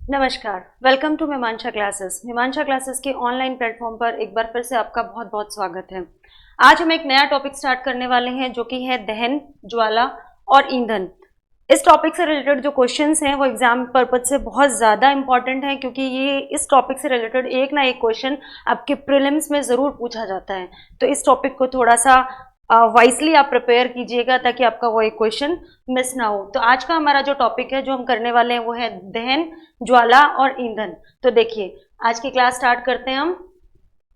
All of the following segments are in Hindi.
नमस्कार, वेलकम टू मीमांसा क्लासेस। मीमांसा क्लासेस के ऑनलाइन प्लेटफॉर्म पर एक बार फिर से आपका बहुत बहुत स्वागत है। आज हम एक नया टॉपिक स्टार्ट करने वाले हैं जो कि है दहन, ज्वाला और ईंधन। इस टॉपिक से रिलेटेड जो क्वेश्चंस हैं वो एग्जाम पर्पज से बहुत ज़्यादा इंपॉर्टेंट है, क्योंकि ये इस टॉपिक से रिलेटेड एक ना एक क्वेश्चन आपके प्रीलिम्स में ज़रूर पूछा जाता है। तो इस टॉपिक को थोड़ा सा वाइसली आप प्रिपेयर कीजिएगा ताकि आपका वो एक क्वेश्चन मिस ना हो। तो आज का हमारा जो टॉपिक है जो हम करने वाले हैं वो है दहन, ज्वाला और ईंधन। तो देखिए, आज की क्लास स्टार्ट करते हैं हम।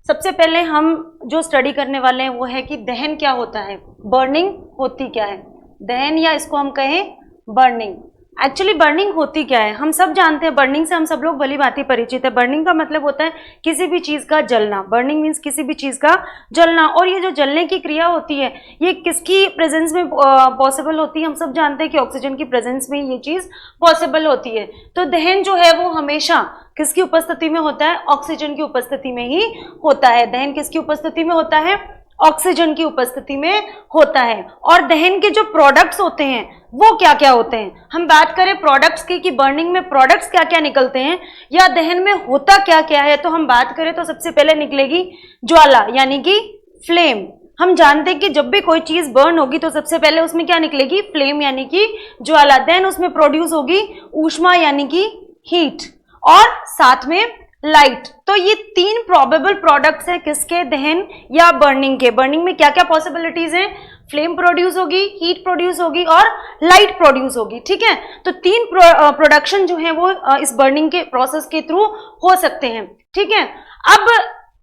सबसे पहले हम जो स्टडी करने वाले हैं वो है कि दहन क्या होता है, बर्निंग होती क्या है। दहन या इसको हम कहें बर्निंग। एक्चुअली बर्निंग होती क्या है, हम सब जानते हैं। बर्निंग से हम सब लोग भली भांति परिचित है। बर्निंग का मतलब होता है किसी भी चीज का जलना। बर्निंग मीन्स किसी भी चीज का जलना। और ये जो जलने की क्रिया होती है ये किसकी प्रेजेंस में पॉसिबल होती है। हम सब जानते हैं कि ऑक्सीजन की प्रेजेंस में ये चीज पॉसिबल होती है। तो दहन जो है वो हमेशा किसकी उपस्थिति में होता है, ऑक्सीजन की उपस्थिति में ही होता है। दहन किसकी उपस्थिति में होता है, ऑक्सीजन की उपस्थिति में होता है। और दहन के जो प्रोडक्ट्स होते हैं वो क्या क्या होते हैं। हम बात करें प्रोडक्ट्स की कि बर्निंग में प्रोडक्ट्स क्या क्या निकलते हैं या दहन में होता क्या क्या है, तो हम बात करें तो सबसे पहले निकलेगी ज्वाला यानी कि फ्लेम। हम जानते हैं कि जब भी कोई चीज बर्न होगी तो सबसे पहले उसमें क्या निकलेगी, फ्लेम यानी कि ज्वाला। देन उसमें प्रोड्यूस होगी ऊष्मा यानी कि हीट, और साथ में लाइट। तो ये तीन प्रोबेबल प्रोडक्ट्स हैं किसके, दहन या बर्निंग के। बर्निंग में क्या क्या पॉसिबिलिटीज हैं, फ्लेम प्रोड्यूस होगी, हीट प्रोड्यूस होगी और लाइट प्रोड्यूस होगी। ठीक है, तो तीन प्रोडक्शन जो है वो इस बर्निंग के प्रोसेस के थ्रू हो सकते हैं। ठीक है, अब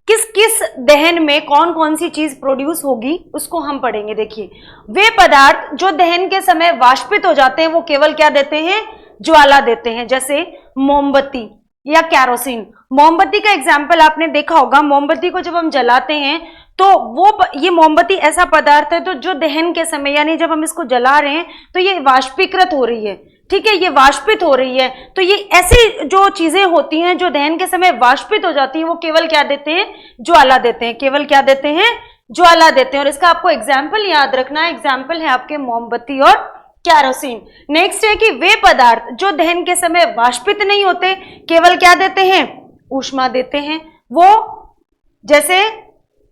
किस किस दहन में कौन कौन सी चीज प्रोड्यूस होगी उसको हम पढ़ेंगे। देखिए, वे पदार्थ जो दहन के समय वाष्पित हो जाते हैं वो केवल क्या देते हैं, ज्वाला देते हैं। जैसे मोमबत्ती या कैरोसिन। मोमबत्ती का एग्जाम्पल आपने देखा होगा। मोमबत्ती को जब हम जलाते हैं तो ये मोमबत्ती ऐसा पदार्थ है तो जो दहन के समय यानी जब हम इसको जला रहे हैं तो ये वाष्पीकृत हो रही है। ठीक है, ये वाष्पित हो रही है। तो ये ऐसी जो चीजें होती हैं जो दहन के समय वाष्पित हो जाती हैं वो केवल क्या देते हैं, ज्वाला देते हैं। केवल क्या देते हैं, ज्वाला देते हैं। और इसका आपको एग्जाम्पल याद रखना है। एग्जाम्पल है आपके मोमबत्ती और कैरोसिन। नेक्स्ट है कि वे पदार्थ जो दहन के समय वाष्पित नहीं होते केवल क्या देते हैं, ऊष्मा देते हैं। वो जैसे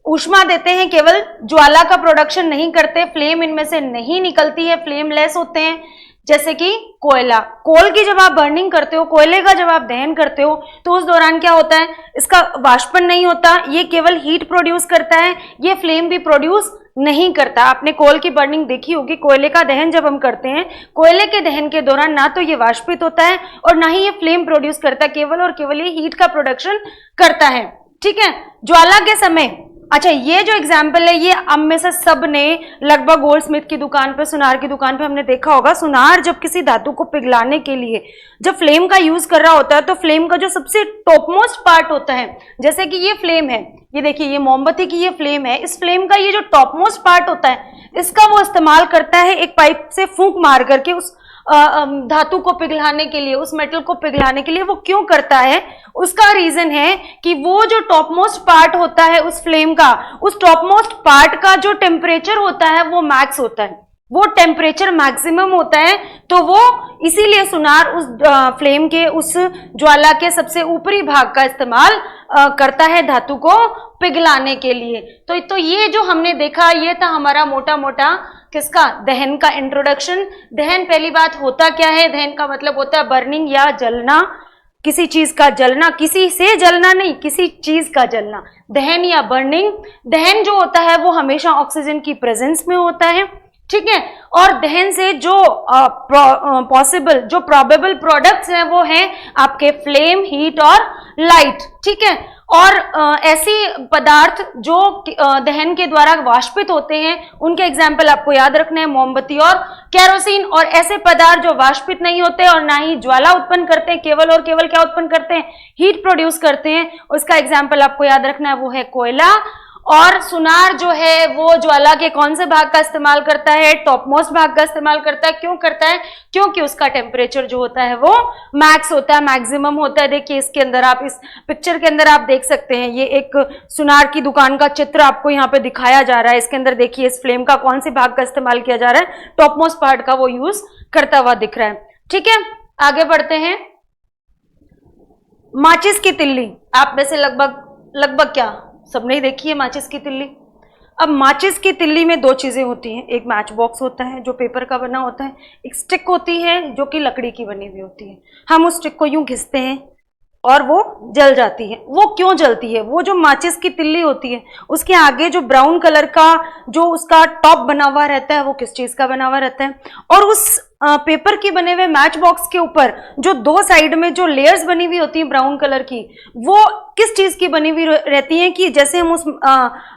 ऊष्मा देते हैं, केवल ज्वाला का प्रोडक्शन नहीं करते, फ्लेम इनमें से नहीं निकलती है, फ्लेमलेस होते हैं। जैसे कि कोयला, कोल की जब आप बर्निंग करते हो, कोयले का जब आप दहन करते हो तो उस दौरान क्या होता है, इसका वाष्पन नहीं होता, ये केवल हीट प्रोड्यूस करता है, ये फ्लेम भी प्रोड्यूस नहीं करता। आपने कोल की बर्निंग देखी होगी। कोयले का दहन जब हम करते हैं, कोयले के दहन के दौरान ना तो ये वाष्पित होता है और ना ही ये फ्लेम प्रोड्यूस करता है, केवल और केवल ये हीट का प्रोडक्शन करता है। ठीक है, ज्वाला के समय, अच्छा ये जो एग्जाम्पल है ये हम में से सब ने लगभग गोल्ड स्मिथ की दुकान पे, सुनार की दुकान पे हमने देखा होगा। सुनार जब किसी धातु को पिघलाने के लिए जब फ्लेम का यूज कर रहा होता है तो फ्लेम का जो सबसे टॉपमोस्ट पार्ट होता है, जैसे कि ये फ्लेम है, ये देखिए ये मोमबत्ती की ये फ्लेम है, इस फ्लेम का ये जो टॉपमोस्ट पार्ट होता है इसका वो इस्तेमाल करता है एक पाइप से फूंक मार करके उस धातु को पिघलाने के लिए, उस मेटल को पिघलाने के लिए। वो क्यों करता है, उसका रीजन है कि वो जो टॉपमोस्ट पार्ट होता है उस फ्लेम का, उस टॉपमोस्ट पार्ट का जो टेम्परेचर होता है वो मैक्स होता है, वो टेम्परेचर मैक्सिमम होता है। तो वो इसीलिए सुनार उस फ्लेम के, उस ज्वाला के सबसे ऊपरी भाग का इस्तेमाल करता है धातु को पिघलाने के लिए। तो ये जो हमने देखा ये था हमारा मोटा मोटा किसका, दहन का इंट्रोडक्शन। दहन पहली बात होता क्या है, दहन का मतलब होता है बर्निंग या जलना, किसी चीज का जलना, किसी से जलना नहीं, किसी चीज का जलना, दहन या बर्निंग। दहन जो होता है वो हमेशा ऑक्सीजन की प्रेजेंस में होता है। ठीक है, और दहन से जो पॉसिबल, जो प्रोबेबल प्रोडक्ट्स हैं वो हैं आपके फ्लेम, हीट और लाइट। ठीक है, और ऐसी पदार्थ जो दहन के द्वारा वाष्पित होते हैं उनके एग्जाम्पल आपको याद रखने हैं, मोमबत्ती और कैरोसिन। और ऐसे पदार्थ जो वाष्पित नहीं होते और ना ही ज्वाला उत्पन्न करते हैं, केवल और केवल क्या उत्पन्न करते हैं, हीट प्रोड्यूस करते हैं, उसका एग्जाम्पल आपको याद रखना है, वो है कोयला। और सुनार जो है वो ज्वाला के कौन से भाग का इस्तेमाल करता है, टॉपमोस्ट भाग का इस्तेमाल करता है। क्यों करता है, क्योंकि उसका टेम्परेचर जो होता है वो मैक्स होता है, मैक्सिमम होता है। देखिए इसके अंदर, आप इस पिक्चर के अंदर आप देख सकते हैं, ये एक सुनार की दुकान का चित्र आपको यहाँ पे दिखाया जा रहा है। इसके अंदर देखिए इस फ्लेम का कौन से भाग का इस्तेमाल किया जा रहा है, टॉपमोस्ट पार्ट का वो यूज करता हुआ दिख रहा है। ठीक है, आगे बढ़ते हैं। माचिस की तिल्ली आप में से लगभग लगभग क्या सबने ही देखी है माचिस की तिल्ली। अब माचिस की तिल्ली में दो चीजें होती हैं, एक मैच बॉक्स होता है जो पेपर का बना होता है, एक स्टिक होती है जो कि लकड़ी की बनी हुई होती है। हम उस स्टिक को यूं घिसते हैं और वो जल जाती है। वो क्यों जलती है? वो जो माचिस की तिल्ली होती है उसके आगे जो ब्राउन कलर का जो उसका टॉप बना हुआ रहता है वो किस चीज का बना हुआ रहता है, और उस पेपर की बने हुए मैच बॉक्स के ऊपर जो दो साइड में जो लेयर्स बनी हुई होती हैं ब्राउन कलर की, वो किस चीज की बनी हुई रहती हैं कि जैसे हम उस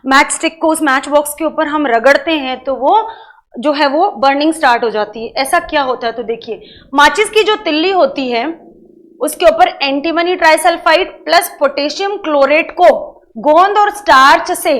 मैच स्टिक को उस मैच बॉक्स के ऊपर हम रगड़ते हैं तो वो जो है वो बर्निंग स्टार्ट हो जाती है। ऐसा क्या होता है? तो देखिए, माचिस की जो तिल्ली होती है उसके ऊपर antimony trisulphide plus potassium chlorate को गोंद और स्टार्च से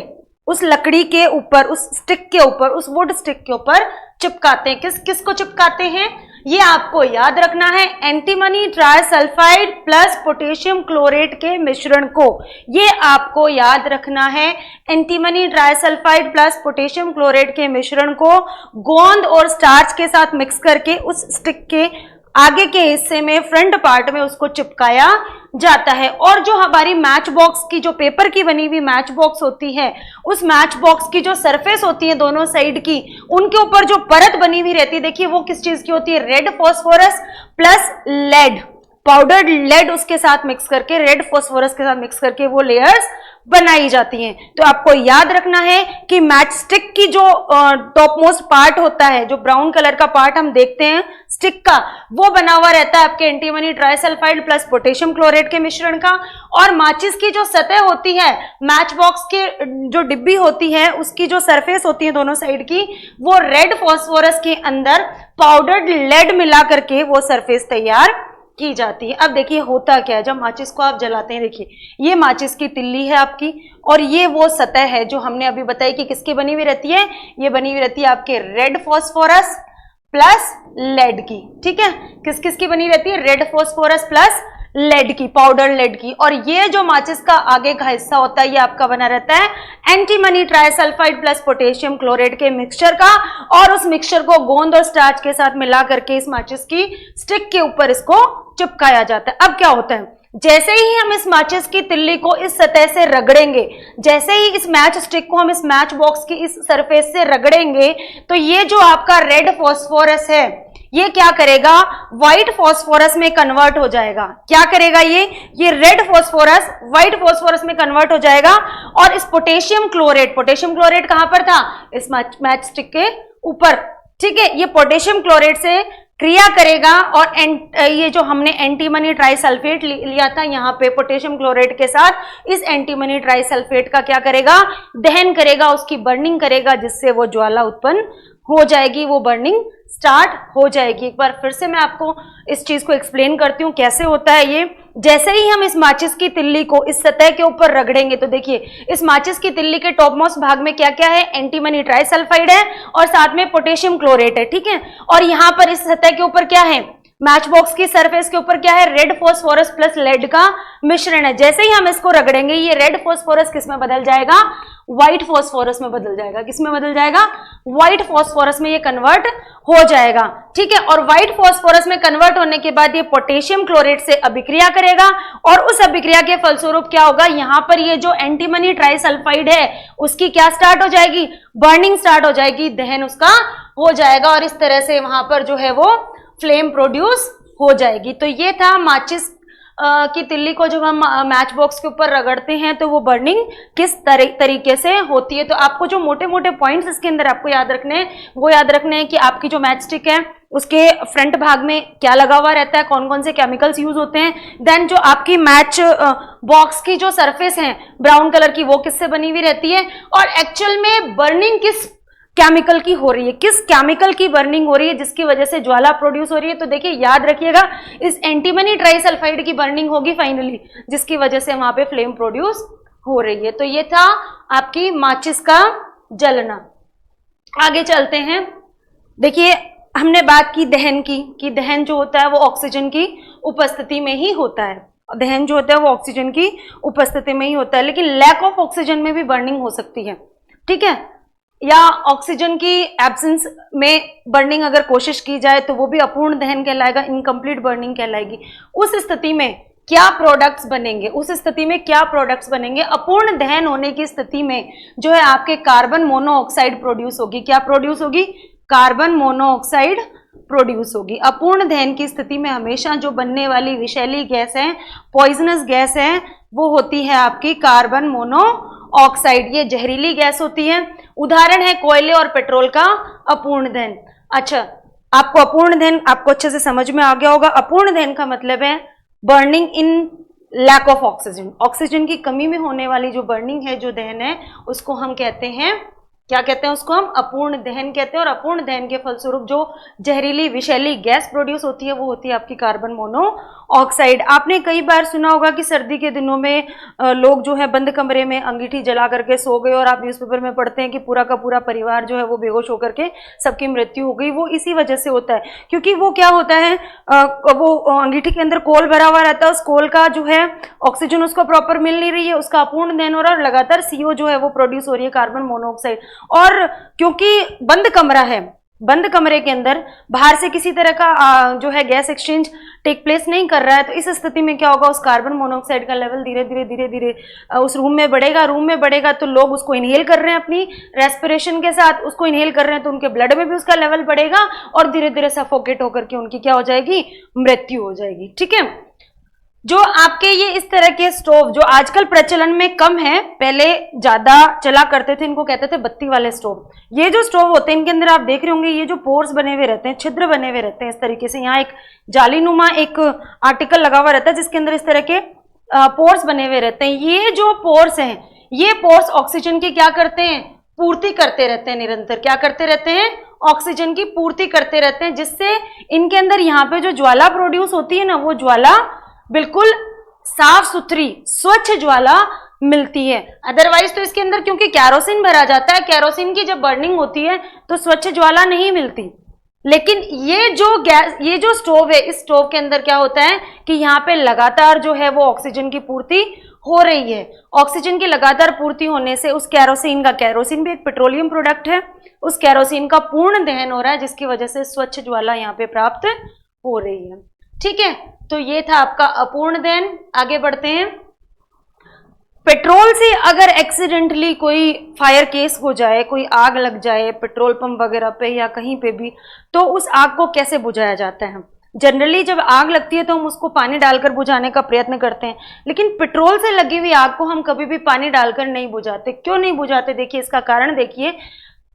उस लकड़ी के ऊपर, उस स्टिक के ऊपर, उस वुड स्टिक के ऊपर चिपकाते हैं। किस को चिपकाते हैं ये आपको याद रखना है, antimony trisulphide plus potassium chlorate के मिश्रण को। ये आपको याद रखना है, antimony trisulphide plus potassium chlorate के मिश्रण को गोंद और स्टार्च के साथ मिक्स करके उस स्टिक के आगे के हिस्से में, फ्रंट पार्ट में उसको चिपकाया जाता है। और जो हमारी मैच बॉक्स की जो पेपर की बनी हुई मैच बॉक्स होती है, उस मैच बॉक्स की जो सरफेस होती है दोनों साइड की, उनके ऊपर जो परत बनी हुई रहती है, देखिए वो किस चीज की होती है? Red phosphorus plus lead, powdered lead उसके साथ मिक्स करके, रेड फॉस्फोरस के साथ मिक्स करके वो लेयर्स बनाई जाती हैं। तो आपको याद रखना है कि मैच स्टिक की जो टॉप मोस्ट पार्ट होता है, जो ब्राउन कलर का पार्ट हम देखते हैं स्टिक का, वो बना हुआ रहता है आपके antimony trisulphide plus potassium chlorate के मिश्रण का। और माचिस की जो सतह होती है, मैच बॉक्स के जो डिब्बी होती है उसकी जो सरफेस होती है दोनों साइड की, वो रेड फॉस्फोरस के अंदर पाउडर्ड लेड मिला करके वो सरफेस तैयार की जाती है। अब देखिए होता क्या है, जब माचिस को आप जलाते हैं, देखिए ये माचिस की तिल्ली है आपकी, और ये वो सतह है जो हमने अभी बताई कि किसकी बनी हुई रहती है। ये बनी हुई रहती है आपके रेड फॉस्फोरस प्लस लेड की। ठीक है, किस किस की बनी रहती है? रेड फॉस्फोरस प्लस लेड की, पाउडर लेड की। और ये जो माचिस का आगे का हिस्सा होता है ये आपका बना रहता है antimony trisulphide plus potassium chlorate के मिक्सचर का, और उस मिक्सचर को गोंद और स्टार्च के साथ मिला करके इस माचिस की स्टिक के ऊपर इसको चिपकाया जाता है। अब क्या होता है, जैसे ही हम इस माचिस की तिल्ली को इस सतह से रगड़ेंगे, जैसे ही इस मैच स्टिक को हम इस मैच बॉक्स की इस सरफेस से रगड़ेंगे, तो ये जो आपका रेड फॉस्फोरस है ये क्या करेगा? व्हाइट फॉस्फोरस में कन्वर्ट हो जाएगा। क्या करेगा ये रेड फॉस्फोरस व्हाइट फॉस्फोरस में कन्वर्ट हो जाएगा। और इस पोटेशियम क्लोरेट कहां पर था? इस मैच स्टिक के ऊपर। ठीक है, ये पोटेशियम क्लोरेट से क्रिया करेगा और ये जो हमने एंटीमनी ट्राइसल्फेट लिया था यहाँ पे पोटेशियम क्लोरेट के साथ, इस एंटीमनी ट्राइसल्फेट का क्या करेगा? दहन करेगा, उसकी बर्निंग करेगा, जिससे वो ज्वाला उत्पन्न हो जाएगी, वो बर्निंग स्टार्ट हो जाएगी। एक बार फिर से मैं आपको इस चीज को एक्सप्लेन करती हूँ कैसे होता है ये। जैसे ही हम इस माचिस की तिल्ली को इस सतह के ऊपर रगड़ेंगे, तो देखिए इस माचिस की तिल्ली के टॉप मोस्ट भाग में क्या क्या है? एंटीमनी ट्राइसल्फाइड है और साथ में पोटेशियम क्लोरेट है। ठीक है, और यहाँ पर इस सतह के ऊपर क्या है? मैच बॉक्स की सरफेस के ऊपर क्या है? रेड फॉस्फोरस प्लस लेड का मिश्रण है। जैसे ही हम इसको रगड़ेंगे ये रेड फॉस्फोरस किस में बदल जाएगा? व्हाइट फॉस्फोरस में बदल जाएगा। किस में बदल जाएगा? व्हाइट फॉस्फोरस में ये कन्वर्ट हो जाएगा। ठीक है, और व्हाइट फॉस्फोरस में कन्वर्ट होने के बाद ये पोटेशियम क्लोरेट से अभिक्रिया करेगा, और उस अभिक्रिया के फलस्वरूप क्या होगा? यहाँ पर ये जो एंटीमनी ट्राइसल्फाइड है उसकी क्या स्टार्ट हो जाएगी? बर्निंग स्टार्ट हो जाएगी, दहन उसका हो जाएगा, और इस तरह से वहां पर जो है वो फ्लेम प्रोड्यूस हो जाएगी। तो ये था माचिस की तिल्ली को जब हम मैच बॉक्स के ऊपर रगड़ते हैं तो वो बर्निंग किस तरीके से होती है। तो आपको जो मोटे मोटे पॉइंट्स इसके अंदर आपको याद रखने हैं, वो याद रखने हैं कि आपकी जो मैच स्टिक है उसके फ्रंट भाग में क्या लगा हुआ रहता है, कौन कौन से केमिकल्स यूज होते हैं। देन जो आपकी मैच बॉक्स की जो सरफेस है ब्राउन कलर की, वो किससे बनी हुई रहती है, और एक्चुअल में बर्निंग किस केमिकल की हो रही है, किस केमिकल की बर्निंग हो रही है जिसकी वजह से ज्वाला प्रोड्यूस हो रही है। तो देखिए याद रखिएगा, इस एंटीमनी ट्राइसल्फाइड की बर्निंग होगी फाइनली, जिसकी वजह से वहां पे फ्लेम प्रोड्यूस हो रही है। तो ये था आपकी माचिस का जलना। आगे चलते हैं। देखिए हमने बात की दहन की, कि दहन जो होता है वो ऑक्सीजन की उपस्थिति में ही होता है। दहन जो होता है वो ऑक्सीजन की उपस्थिति में ही होता है, लेकिन लैक ऑफ ऑक्सीजन में भी बर्निंग हो सकती है। ठीक है, या ऑक्सीजन की एब्सेंस में बर्निंग अगर कोशिश की जाए तो वो भी अपूर्ण दहन कहलाएगा, इनकम्प्लीट बर्निंग कहलाएगी। उस स्थिति में क्या प्रोडक्ट्स बनेंगे, उस स्थिति में क्या प्रोडक्ट्स बनेंगे? अपूर्ण दहन होने की स्थिति में जो है आपके कार्बन मोनोऑक्साइड प्रोड्यूस होगी। क्या प्रोड्यूस होगी? कार्बन मोनोऑक्साइड प्रोड्यूस होगी। अपूर्ण दहन की स्थिति में हमेशा जो बनने वाली विषैली गैस है, पॉइजनस गैस है, वो होती है आपकी कार्बन मोनोऑक्साइड। ये जहरीली गैस होती है। उदाहरण है कोयले और पेट्रोल का अपूर्ण दहन। अच्छा, आपको अपूर्ण दहन आपको अच्छे से समझ में आ गया होगा। अपूर्ण दहन का मतलब है burning in lack of oxygen. Oxygen की कमी में होने वाली जो बर्निंग है, जो दहन है, उसको हम कहते हैं, क्या कहते हैं? उसको हम अपूर्ण दहन कहते हैं। और अपूर्ण दहन के फलस्वरूप जो जहरीली विषैली गैस प्रोड्यूस होती है वो होती है आपकी कार्बन मोनोऑक्साइड। आपने कई बार सुना होगा कि सर्दी के दिनों में लोग जो है बंद कमरे में अंगीठी जला करके सो गए, और आप न्यूज़पेपर में पढ़ते हैं कि पूरा का पूरा परिवार जो है वो बेहोश होकर के सबकी मृत्यु हो गई। वो इसी वजह से होता है, क्योंकि वो क्या होता है, वो अंगीठी के अंदर कोल भरा हुआ रहता है, उस कोल का जो है ऑक्सीजन उसको प्रॉपर मिल नहीं रही है, उसका अपूर्ण दहन हो रहा है और लगातार CO जो है वो प्रोड्यूस हो रही है, कार्बन मोनोऑक्साइड। और क्योंकि बंद कमरा है, बंद कमरे के अंदर बाहर से किसी तरह का जो है गैस एक्सचेंज टेक प्लेस नहीं कर रहा है, तो इस स्थिति में क्या होगा, उस कार्बन मोनोऑक्साइड का लेवल धीरे धीरे उस रूम में बढ़ेगा। रूम में बढ़ेगा तो लोग उसको इनहेल कर रहे हैं, अपनी रेस्पिरेशन के साथ उसको इनहेल कर रहे हैं, तो उनके ब्लड में भी उसका लेवल बढ़ेगा और धीरे धीरे सफोकेट होकर के उनकी क्या हो जाएगी, मृत्यु हो जाएगी। ठीक है। जो आपके ये इस तरह के स्टोव जो आजकल प्रचलन में कम है, पहले ज्यादा चला करते थे, इनको कहते थे बत्ती वाले स्टोव। ये जो स्टोव होते हैं इनके अंदर आप देख रहे होंगे ये जो पोर्स बने हुए रहते हैं, छिद्र बने हुए रहते हैं इस तरीके से। यहाँ एक जालीनुमा एक आर्टिकल लगा हुआ रहता है जिसके अंदर इस तरह के पोर्स बने हुए रहते हैं। ये जो पोर्स हैं, ये पोर्स ऑक्सीजन की क्या करते हैं, पूर्ति करते रहते हैं, निरंतर क्या करते रहते हैं, ऑक्सीजन की पूर्ति करते रहते हैं, जिससे इनके अंदर यहाँ पे जो ज्वाला प्रोड्यूस होती है ना, वो ज्वाला बिल्कुल साफ सुथरी स्वच्छ ज्वाला मिलती है। अदरवाइज तो इसके अंदर क्योंकि कैरोसिन भरा जाता है, कैरोसिन की जब बर्निंग होती है तो स्वच्छ ज्वाला नहीं मिलती। लेकिन ये जो गैस, ये जो स्टोव है, इस स्टोव के अंदर क्या होता है कि यहाँ पे लगातार जो है वो ऑक्सीजन की पूर्ति हो रही है। ऑक्सीजन की लगातार पूर्ति होने से उस कैरोसिन का, कैरोसिन भी एक पेट्रोलियम प्रोडक्ट है, उस कैरोसिन का पूर्ण दहन हो रहा है, जिसकी वजह से स्वच्छ ज्वाला यहाँ पे प्राप्त हो रही है। ठीक है, तो ये था आपका अपूर्ण दहन। आगे बढ़ते हैं। पेट्रोल से अगर एक्सीडेंटली कोई फायर केस हो जाए, कोई आग लग जाए पेट्रोल पंप वगैरह पे या कहीं पे भी, तो उस आग को कैसे बुझाया जाता है? जनरली जब आग लगती है तो हम उसको पानी डालकर बुझाने का प्रयत्न करते हैं, लेकिन पेट्रोल से लगी हुई आग को हम कभी भी पानी डालकर नहीं बुझाते। क्यों नहीं बुझाते? देखिए इसका कारण देखिए,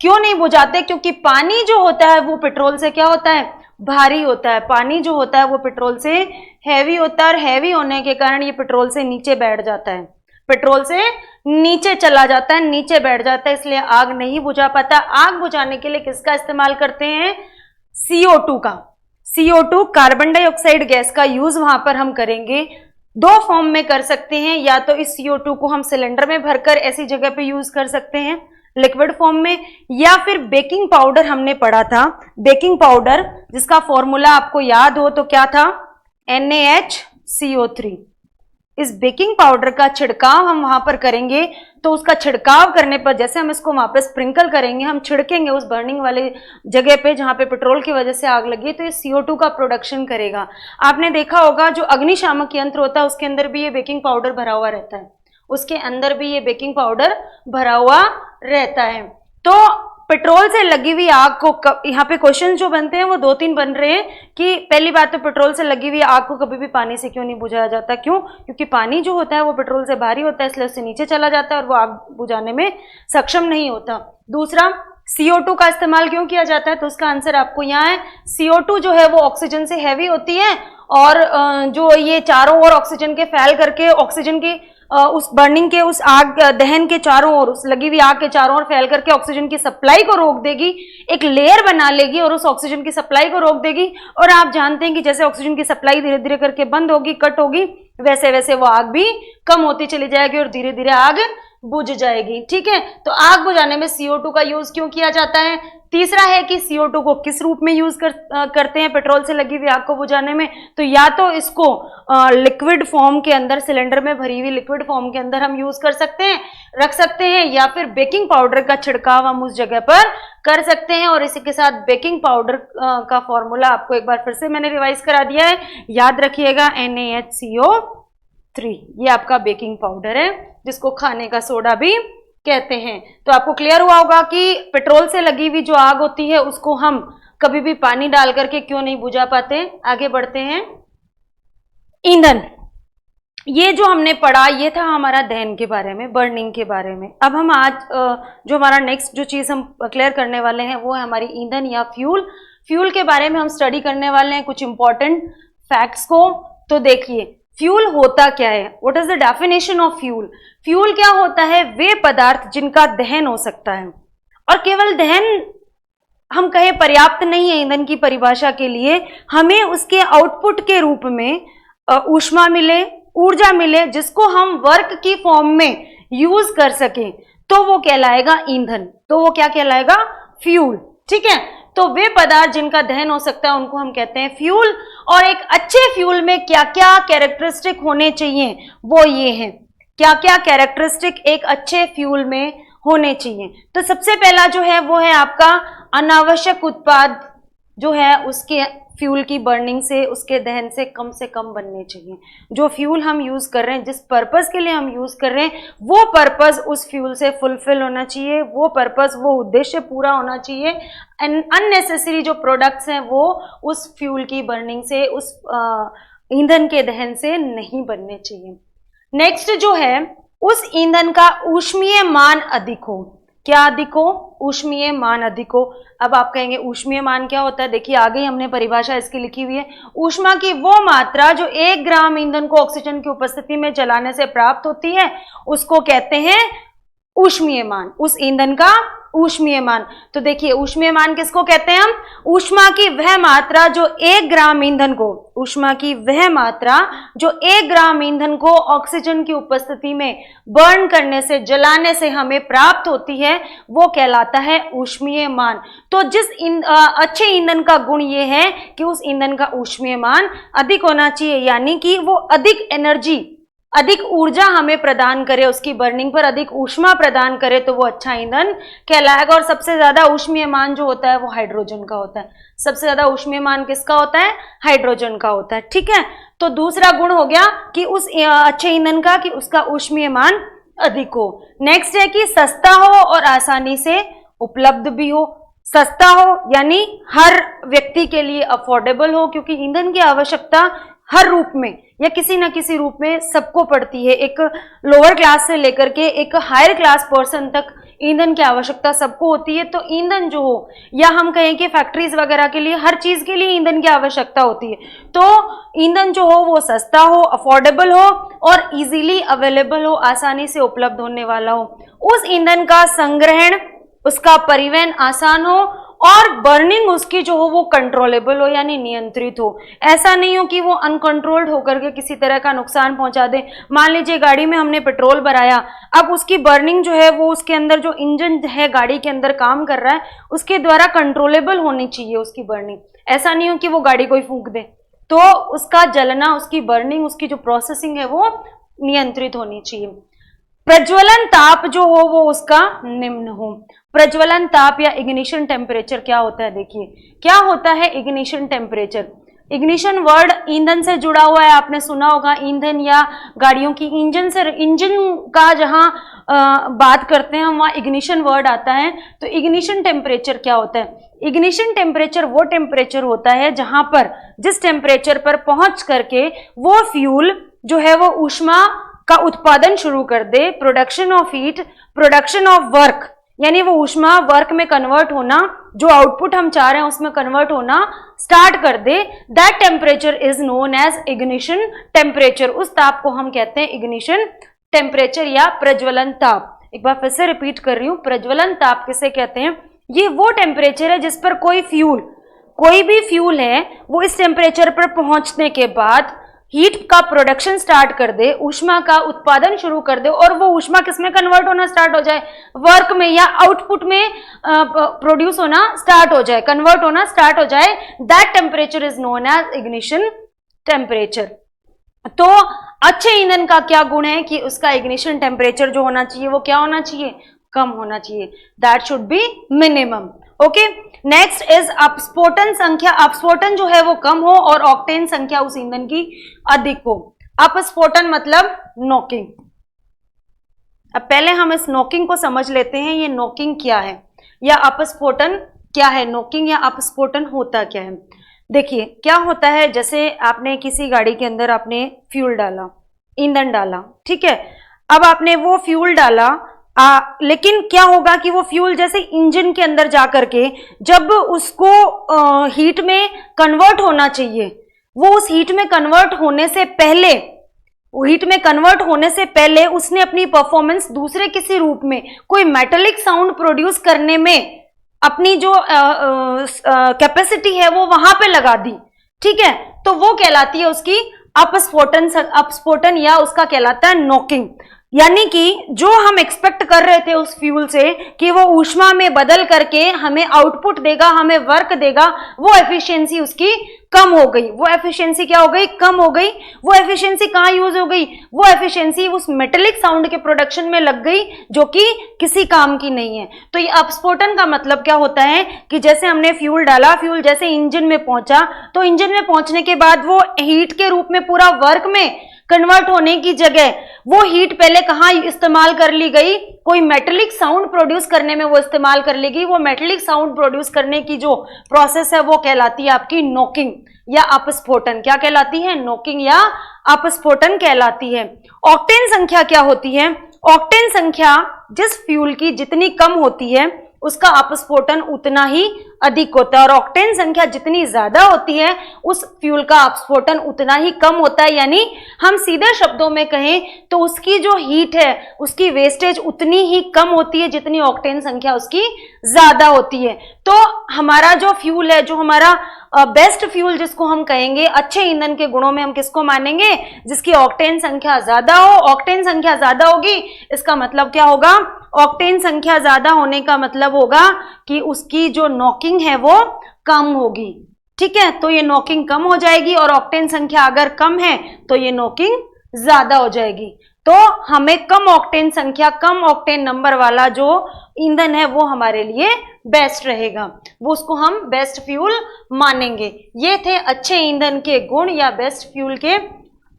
क्यों नहीं बुझाते, क्योंकि पानी जो होता है वो पेट्रोल से क्या होता है, भारी होता है। पानी जो होता है वो पेट्रोल से हैवी होता है, और हैवी होने के कारण ये पेट्रोल से नीचे बैठ जाता है, पेट्रोल से नीचे चला जाता है, नीचे बैठ जाता है, इसलिए आग नहीं बुझा पाता। आग बुझाने के लिए किसका इस्तेमाल करते हैं? CO2 का। CO2 कार्बन डाइऑक्साइड गैस का यूज वहां पर हम करेंगे। दो फॉर्म में कर सकते हैं, या तो इस CO2 को हम सिलेंडर में भरकर ऐसी जगह पे यूज कर सकते हैं लिक्विड फॉर्म में, या फिर बेकिंग पाउडर हमने पढ़ा था, बेकिंग पाउडर जिसका फॉर्मूला आपको याद हो तो क्या था, NaHCO3। इस बेकिंग पाउडर का छिड़काव हम वहां पर करेंगे, तो उसका छिड़काव करने पर जैसे हम इसको वहां पर स्प्रिंकल करेंगे, हम छिड़केंगे उस बर्निंग वाले जगह पे जहां पे पेट्रोल की वजह से आग लगी, तो ये CO2 का प्रोडक्शन करेगा। आपने देखा होगा जो अग्निशामक यंत्र होता है उसके अंदर भी ये बेकिंग पाउडर भरा हुआ रहता है, उसके अंदर भी ये बेकिंग पाउडर भरा हुआ रहता है। तो पेट्रोल से लगी हुई आग को, यहाँ पे क्वेश्चन जो बनते हैं वो 2-3 बन रहे हैं कि पहली बात तो पेट्रोल से लगी हुई आग को कभी भी पानी से क्यों नहीं बुझाया जाता? क्यों? क्योंकि पानी जो होता है वो पेट्रोल से भारी होता है, इसलिए उससे नीचे चला जाता है और वो आग बुझाने में सक्षम नहीं होता। दूसरा, CO2 का इस्तेमाल क्यों किया जाता है? तो उसका आंसर आपको यहाँ है। CO2 जो है वो ऑक्सीजन से हैवी होती है, और जो ये चारों ओर ऑक्सीजन के फैल करके ऑक्सीजन की उस बर्निंग के, उस आग दहन के चारों ओर, उस लगी हुई आग के चारों ओर फैल करके ऑक्सीजन की सप्लाई को रोक देगी, एक लेयर बना लेगी और उस ऑक्सीजन की सप्लाई को रोक देगी। और आप जानते हैं कि जैसे ऑक्सीजन की सप्लाई धीरे धीरे करके बंद होगी, कट होगी, वैसे वैसे वो आग भी कम होती चली जाएगी और धीरे धीरे आग बुझ जाएगी। ठीक है, तो आग बुझाने में CO2 का यूज क्यों किया जाता है? तीसरा है कि CO2 को किस रूप में यूज करते हैं पेट्रोल से लगी हुई आग को बुझाने में? तो या तो इसको लिक्विड फॉर्म के अंदर, सिलेंडर में भरी हुई लिक्विड फॉर्म के अंदर हम यूज कर सकते हैं, रख सकते हैं, या फिर बेकिंग पाउडर का छिड़काव हम उस जगह पर कर सकते हैं। और इसी के साथ बेकिंग पाउडर का फॉर्मूला आपको एक बार फिर से मैंने रिवाइज करा दिया है, याद रखिएगा NaHCO 3। ये आपका बेकिंग पाउडर है जिसको खाने का सोडा भी कहते हैं। तो आपको क्लियर हुआ होगा कि पेट्रोल से लगी हुई जो आग होती है उसको हम कभी भी पानी डाल करके क्यों नहीं बुझा पाते। आगे बढ़ते हैं। ईंधन, ये जो हमने पढ़ा ये था हमारा दहन के बारे में, बर्निंग के बारे में। अब हम आज जो हमारा नेक्स्ट जो चीज़ हम क्लियर करने वाले हैं वो है हमारी ईंधन या फ्यूल। फ्यूल के बारे में हम स्टडी करने वाले हैं कुछ इंपॉर्टेंट फैक्ट्स को। तो देखिए फ्यूल होता क्या है, what is the definition of fuel. Fuel क्या होता है, वे पदार्थ जिनका दहन हो सकता है। और केवल दहन हम कहें पर्याप्त नहीं है ईंधन की परिभाषा के लिए, हमें उसके आउटपुट के रूप में ऊष्मा मिले, ऊर्जा मिले, जिसको हम वर्क की फॉर्म में यूज कर सकें, तो वो कहलाएगा ईंधन। तो वो क्या कहलाएगा, फ्यूल। ठीक है, तो वे पदार्थ जिनका दहन हो सकता है उनको हम कहते हैं फ्यूल। और एक अच्छे फ्यूल में क्या क्या कैरेक्टरिस्टिक होने चाहिए वो ये हैं। क्या क्या कैरेक्टरिस्टिक एक अच्छे फ्यूल में होने चाहिए। तो सबसे पहला जो है वो है आपका अनावश्यक उत्पाद जो है उसके फ्यूल की बर्निंग से, उसके दहन से कम बनने चाहिए। जो फ्यूल हम यूज कर रहे हैं, जिस पर्पस के लिए हम यूज कर रहे हैं, वो पर्पस उस फ्यूल से फुलफिल होना चाहिए, वो पर्पस, वो उद्देश्य पूरा होना चाहिए। अननेसेसरी जो प्रोडक्ट्स हैं वो उस फ्यूल की बर्निंग से, उस ईंधन के दहन से नहीं बनने चाहिए। नेक्स्ट जो है, उस ईंधन का ऊष्मीय मान अधिक हो। क्या अधिक हो, ऊष्मीय मान अधिक हो। अब आप कहेंगे ऊष्मीय मान क्या होता है, देखिए आगे ही हमने परिभाषा इसकी लिखी हुई है। ऊष्मा की वो मात्रा जो 1 ग्राम ईंधन को ऑक्सीजन की उपस्थिति में जलाने से प्राप्त होती है उसको कहते हैं ऊष्मीय मान, उस ईंधन का ऊष्मीय मान। तो देखिए ऊष्मीय मान किसको कहते हैं हम, ऊष्मा की वह मात्रा जो 1 ग्राम ईंधन को, ऊष्मा की वह मात्रा जो 1 ग्राम ईंधन को ऑक्सीजन की उपस्थिति में बर्न करने से, जलाने से हमें प्राप्त होती है, वो कहलाता है ऊष्मीय मान। तो जिस अच्छे ईंधन का गुण ये है कि उस ईंधन का ऊष्मीय मान अधिक होना चाहिए, यानी कि वो अधिक एनर्जी, अधिक ऊर्जा हमें प्रदान करे, उसकी बर्निंग पर अधिक ऊष्मा प्रदान करे, तो वो अच्छा ईंधन कहलाएगा। और सबसे ज्यादा ऊष्मीय मान जो होता है वो हाइड्रोजन का होता है। सबसे ज्यादा ऊष्मीय मान किसका होता है, हाइड्रोजन का होता है। ठीक है, तो दूसरा गुण हो गया कि उस अच्छे ईंधन का कि उसका ऊष्मीय मान अधिक हो। नेक्स्ट है कि सस्ता हो और आसानी से उपलब्ध भी हो। सस्ता हो यानी हर व्यक्ति के लिए अफोर्डेबल हो, क्योंकि ईंधन की आवश्यकता हर रूप में या किसी न किसी रूप में सबको पड़ती है। एक लोअर क्लास से लेकर के एक हायर क्लास पर्सन तक ईंधन की आवश्यकता सबको होती है। तो ईंधन जो हो, या हम कहें कि फैक्ट्रीज वगैरह के लिए, हर चीज के लिए ईंधन की आवश्यकता होती है। तो ईंधन जो हो वो सस्ता हो, अफोर्डेबल हो और इजीली अवेलेबल हो, आसानी से उपलब्ध होने वाला हो। उस ईंधन का संग्रहण, उसका परिवहन आसान हो और बर्निंग उसकी जो हो वो कंट्रोलेबल हो, यानी नियंत्रित हो। ऐसा नहीं हो कि वो अनकंट्रोल्ड होकर के किसी तरह का नुकसान पहुंचा दे। मान लीजिए गाड़ी में हमने पेट्रोल भराया, अब उसकी बर्निंग जो है वो उसके अंदर जो इंजन है गाड़ी के अंदर काम कर रहा है उसके द्वारा कंट्रोलेबल होनी चाहिए उसकी बर्निंग। ऐसा नहीं हो कि वो गाड़ी कोई फूंक दे, तो उसका जलना, उसकी बर्निंग, उसकी जो प्रोसेसिंग है वो नियंत्रित होनी चाहिए। प्रज्वलन ताप जो हो वो उसका निम्न हो। प्रज्वलन ताप या इग्निशन टेम्परेचर क्या होता है, देखिए क्या होता है इग्निशन टेम्परेचर। इग्निशन वर्ड ईंधन से जुड़ा हुआ है, आपने सुना होगा ईंधन या गाड़ियों की इंजन से, इंजन का जहां बात करते हैं हम वहां इग्निशन वर्ड आता है। तो इग्निशन टेम्परेचर क्या होता है, इग्निशन टेम्परेचर वो टेम्परेचर होता है जहां पर, जिस टेम्परेचर पर पहुंच करके वो फ्यूल जो है वो ऊष्मा का उत्पादन शुरू कर दे, production of heat, production of work, यानी वो ऊष्मा वर्क में कन्वर्ट होना, जो आउटपुट हम चाह रहे हैं उसमें कन्वर्ट होना स्टार्ट कर दे। That temperature is known as ignition temperature. उस ताप को हम कहते हैं इग्निशन टेम्परेचर या प्रज्वलन ताप। एक बार फिर से रिपीट कर रही हूं, प्रज्वलन ताप किसे कहते हैं, ये वो टेम्परेचर है जिस पर कोई फ्यूल, कोई भी फ्यूल है वो इस टेम्परेचर पर पहुंचने के बाद हीट का प्रोडक्शन स्टार्ट कर दे, ऊष्मा का उत्पादन शुरू कर दे, और वो ऊष्मा किसमें कन्वर्ट होना स्टार्ट हो जाए, वर्क में या आउटपुट में प्रोड्यूस होना स्टार्ट हो जाए, कन्वर्ट होना स्टार्ट हो जाए। That temperature is known as ignition temperature. तो अच्छे ईंधन का क्या गुण है कि उसका इग्निशन टेम्परेचर जो होना चाहिए वो क्या होना चाहिए, कम होना चाहिए। That should be minimum. Okay, next is अपस्फोटन संख्या, अपस्फोटन जो है वो कम हो और ऑक्टेन संख्या उस ईंधन की अधिक हो। अपस्फोटन मतलब नॉकिंग। अब पहले हम इस नॉकिंग को समझ लेते हैं, ये नॉकिंग क्या है या अपस्फोटन क्या है, नॉकिंग या अपस्फोटन होता क्या है। देखिए क्या होता है, जैसे आपने किसी गाड़ी के अंदर आपने फ्यूल डाला, ईंधन डाला, ठीक है। अब आपने वो फ्यूल डाला, लेकिन क्या होगा कि वो फ्यूल जैसे इंजन के अंदर जा करके जब उसको हीट में कन्वर्ट होना चाहिए, वो उस हीट में कन्वर्ट होने से पहले, उसने अपनी परफॉर्मेंस दूसरे किसी रूप में कोई मेटेलिक साउंड प्रोड्यूस करने में अपनी जो कैपेसिटी है वो वहां पे लगा दी, ठीक है। तो वो कहलाती है उसकी अपस्फोटन या उसका कहलाता है नॉकिंग। यानी कि जो हम एक्सपेक्ट कर रहे थे उस फ्यूल से कि वो ऊष्मा में बदल करके हमें आउटपुट देगा, हमें वर्क देगा, वो एफिशिएंसी उसकी कम हो गई। वो एफिशिएंसी क्या हो गई? कम हो गई। वो एफिशिएंसी कहाँ यूज हो गई? वो एफिशिएंसी उस मेटेलिक साउंड के प्रोडक्शन में लग गई जो कि किसी काम की नहीं है। तो ये अपस्फोटन का मतलब क्या होता है कि जैसे हमने फ्यूल डाला, फ्यूल जैसे इंजन में पहुंचा, तो इंजन में पहुंचने के बाद वो हीट के रूप में पूरा वर्क में कन्वर्ट होने की जगह वो हीट पहले कहाँ इस्तेमाल कर ली गई? कोई मेटेलिक साउंड प्रोड्यूस करने में वो इस्तेमाल कर ली गई। वो मेटेलिक साउंड प्रोड्यूस करने की जो प्रोसेस है वो कहलाती है आपकी नॉकिंग या अपस्फोटन। क्या कहलाती है? नॉकिंग या अपस्फोटन कहलाती है। ऑक्टेन संख्या क्या होती है? ऑक्टेन संख्या जिस फ्यूल की जितनी कम होती है उसका अपस्फोटन उतना ही अधिक होता है, और ऑक्टेन संख्या जितनी ज्यादा होती है उस फ्यूल का अपस्फोटन उतना ही कम होता है। यानी हम सीधे शब्दों में कहें तो उसकी जो हीट है उसकी वेस्टेज उतनी ही कम होती है जितनी ऑक्टेन संख्या उसकी ज्यादा होती है। तो हमारा जो फ्यूल है, जो हमारा बेस्ट फ्यूल जिसको हम कहेंगे, अच्छे ईंधन के गुणों में हम किसको मानेंगे? जिसकी ऑक्टेन संख्या ज्यादा हो। ऑक्टेन संख्या ज्यादा होगी, इसका मतलब क्या होगा? ऑक्टेन संख्या ज्यादा होने का मतलब होगा कि उसकी जो नॉकिंग है वो कम होगी, ठीक है। तो ये नॉकिंग कम हो जाएगी, और ऑक्टेन संख्या अगर कम है तो ये नॉकिंग ज्यादा हो जाएगी। तो हमें कम ऑक्टेन संख्या, कम ऑक्टेन नंबर वाला जो ईंधन है वो हमारे लिए बेस्ट रहेगा, वो उसको हम बेस्ट फ्यूल मानेंगे। ये थे अच्छे ईंधन के गुण या बेस्ट फ्यूल के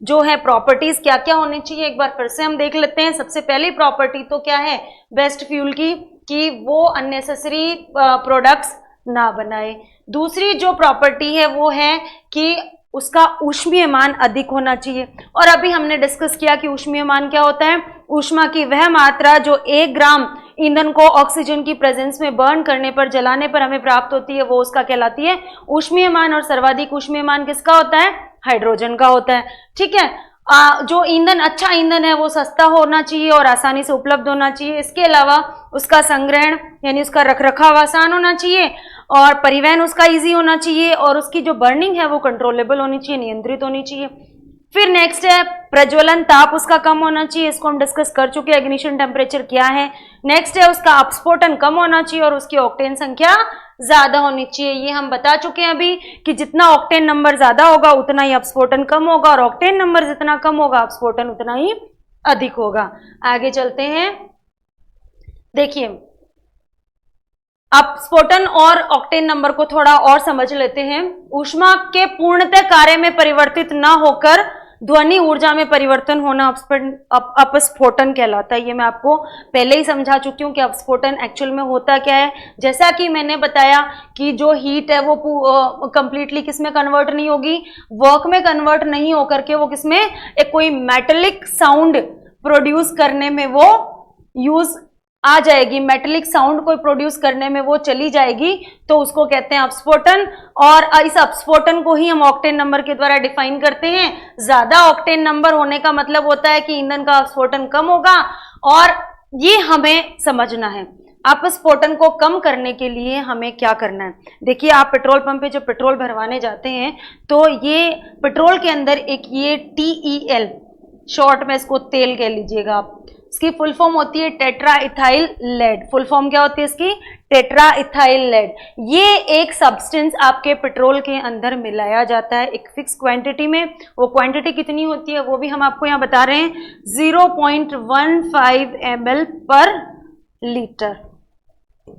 जो है प्रॉपर्टीज, क्या क्या होनी चाहिए एक बार फिर से हम देख लेते हैं। सबसे पहली प्रॉपर्टी तो क्या है बेस्ट फ्यूल की, कि वो अननेसेसरी प्रोडक्ट्स ना बनाए। दूसरी जो प्रॉपर्टी है वो है कि उसका ऊष्मीय मान अधिक होना चाहिए, और अभी हमने डिस्कस किया कि ऊष्मीय मान क्या होता है? ऊष्मा की वह मात्रा जो 1 ग्राम ईंधन को ऑक्सीजन की प्रेजेंस में बर्न करने पर, जलाने पर हमें प्राप्त होती है, वो उसका कहलाती है ऊष्मीय मान। और सर्वाधिक ऊष्मीय मान किसका होता है? हाइड्रोजन का होता है, ठीक है। जो ईंधन, अच्छा ईंधन है वो सस्ता होना चाहिए और आसानी से उपलब्ध होना चाहिए। इसके अलावा उसका संग्रहण यानी उसका रखरखाव आसान होना चाहिए, और परिवहन उसका इजी होना चाहिए, और उसकी जो बर्निंग है वो कंट्रोलेबल होनी चाहिए, नियंत्रित होनी चाहिए। फिर नेक्स्ट है प्रज्वलन ताप उसका कम होना चाहिए, इसको हम डिस्कस कर चुके हैं, इग्निशन टेम्परेचर क्या है। नेक्स्ट है उसका अपस्फोटन कम होना चाहिए और उसकी ऑक्टेन संख्या ज्यादा होनी चाहिए। ये हम बता चुके हैं अभी कि जितना ऑक्टेन नंबर ज्यादा होगा उतना ही अपस्फोटन कम होगा, और ऑक्टेन नंबर जितना कम होगा अपस्फोटन उतना ही अधिक होगा। आगे चलते हैं, देखिए अपस्फोटन और ऑक्टेन नंबर को थोड़ा और समझ लेते हैं। ऊष्मा के पूर्णतः कार्य में परिवर्तित न होकर ध्वनि ऊर्जा में परिवर्तन होना अपस्फोटन कहलाता है। ये मैं आपको पहले ही समझा चुकी हूँ कि अपस्फोटन एक्चुअल में होता क्या है। जैसा कि मैंने बताया कि जो हीट है वो कंप्लीटली किस में कन्वर्ट नहीं होगी? वर्क में कन्वर्ट नहीं होकर के वो किसमें? एक कोई मेटेलिक साउंड प्रोड्यूस करने में वो यूज आ जाएगी, मेटेलिक साउंड को प्रोड्यूस करने में वो चली जाएगी, तो उसको कहते हैं अपस्फोटन। और इस अपस्फोटन को ही हम ऑक्टेन नंबर के द्वारा डिफाइन करते हैं। ज्यादा ऑक्टेन नंबर होने का मतलब होता है कि ईंधन का अपस्फोटन कम होगा, और ये हमें समझना है। अपस्फोटन को कम करने के लिए हमें क्या करना है? देखिए आप पेट्रोल पंप पे जब पेट्रोल भरवाने जाते हैं तो ये पेट्रोल के अंदर एक ये TEL, शॉर्ट में इसको तेल कह लीजिएगा आप, इसकी फुल फॉर्म होती है tetra ethyl lead. Full form क्या होती है इसकी? Tetra ethyl lead. ये एक सब्सटेंस आपके पेट्रोल के अंदर मिलाया जाता है एक फिक्स क्वांटिटी में। वो क्वांटिटी कितनी होती है वो भी हम आपको यहाँ बता रहे हैं, 0.15 ml पर लीटर।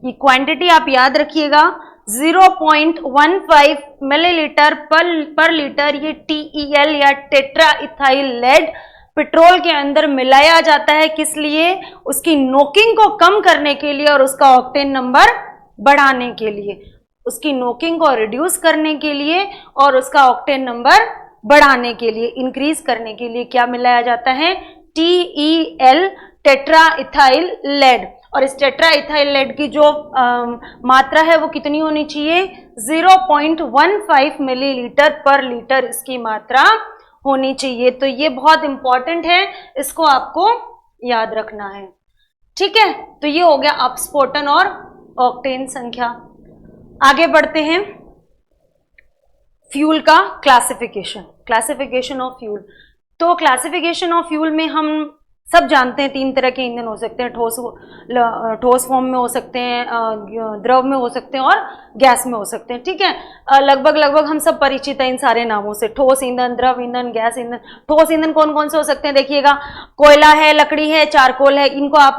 ये क्वांटिटी आप याद रखिएगा, 0.15 मिलीलीटर पर लीटर ये TEL या टेट्रा इथाइल लेड पेट्रोल के अंदर मिलाया जाता है। किस लिए? उसकी नोकिंग को कम करने के लिए और उसका ऑक्टेन नंबर बढ़ाने के लिए, उसकी नोकिंग को रिड्यूस करने के लिए और उसका ऑक्टेन नंबर बढ़ाने के लिए, इंक्रीज करने के लिए क्या मिलाया जाता है? TEL tetra ethyl lead. और इस टेट्रा इथाइल लेड की जो मात्रा है वो कितनी होनी चाहिए? 0.15 मिलीलीटर पर लीटर इसकी मात्रा होनी चाहिए। तो ये बहुत इंपॉर्टेंट है, इसको आपको याद रखना है। ठीक है, तो ये हो गया अपस्फोटन और ऑक्टेन संख्या। आगे बढ़ते हैं, फ्यूल का क्लासिफिकेशन ऑफ फ्यूल। तो क्लासिफिकेशन ऑफ फ्यूल में हम सब जानते हैं 3 तरह के ईंधन हो सकते हैं, ठोस फॉर्म में हो सकते हैं, द्रव में हो सकते हैं और गैस में हो सकते हैं। ठीक है, लगभग हम सब परिचित हैं इन सारे नामों से, ठोस ईंधन, द्रव ईंधन, गैस ईंधन। ठोस ईंधन कौन कौन से हो सकते हैं? देखिएगा, कोयला है, लकड़ी है, चारकोल है, इनको आप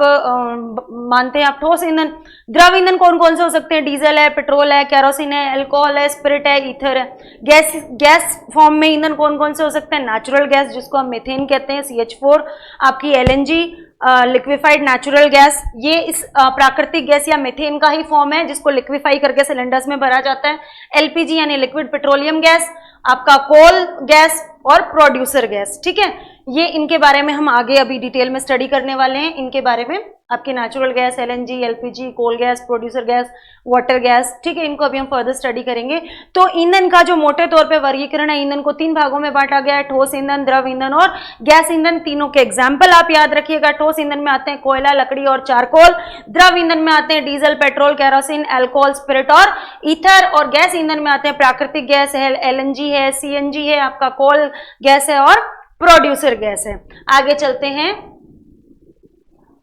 मानते हैं आप ठोस ईंधन। द्रव ईंधन कौन कौन से हो सकते हैं? डीजल है, पेट्रोल है, केरोसिन है, अल्कोहल है, स्पिरिट है, ईथर है। गैस फॉर्म में ईंधन कौन कौन से हो सकते हैं? नेचुरल गैस जिसको हम मीथेन कहते हैं, CH4, आपकी LNG लिक्विफाइड नेचुरल गैस, ये इस प्राकृतिक गैस या मीथेन का ही फॉर्म है जिसको लिक्विफाई करके सिलेंडर्स में भरा जाता है। LPG यानी लिक्विड पेट्रोलियम गैस, आपका कोल गैस और प्रोड्यूसर गैस। ठीक है, ये इनके बारे में हम आगे अभी डिटेल में स्टडी करने वाले हैं। इनके बारे में आपके natural gas, LNG, LPG, coal gas, producer gas, water gas. ठीक है, इनको अभी हम फर्दर स्टडी करेंगे। तो ईंधन का जो मोटे तौर पे वर्गीकरण है, ईंधन को 3 भागों में बांटा गया है, ठोस ईंधन, द्रव ईंधन और गैस ईंधन। तीनों के एग्जाम्पल आप याद रखिएगा। ठोस ईंधन में आते हैं कोयला, लकड़ी और चारकोल। द्रव ईंधन में आते हैं diesel, petrol, kerosene, alcohol, spirit और ईथर। और गैस ईंधन में आते हैं प्राकृतिक गैस है, LNG है, CNG है, आपका कोल गैस है और प्रोड्यूसर गैस है। आगे चलते हैं,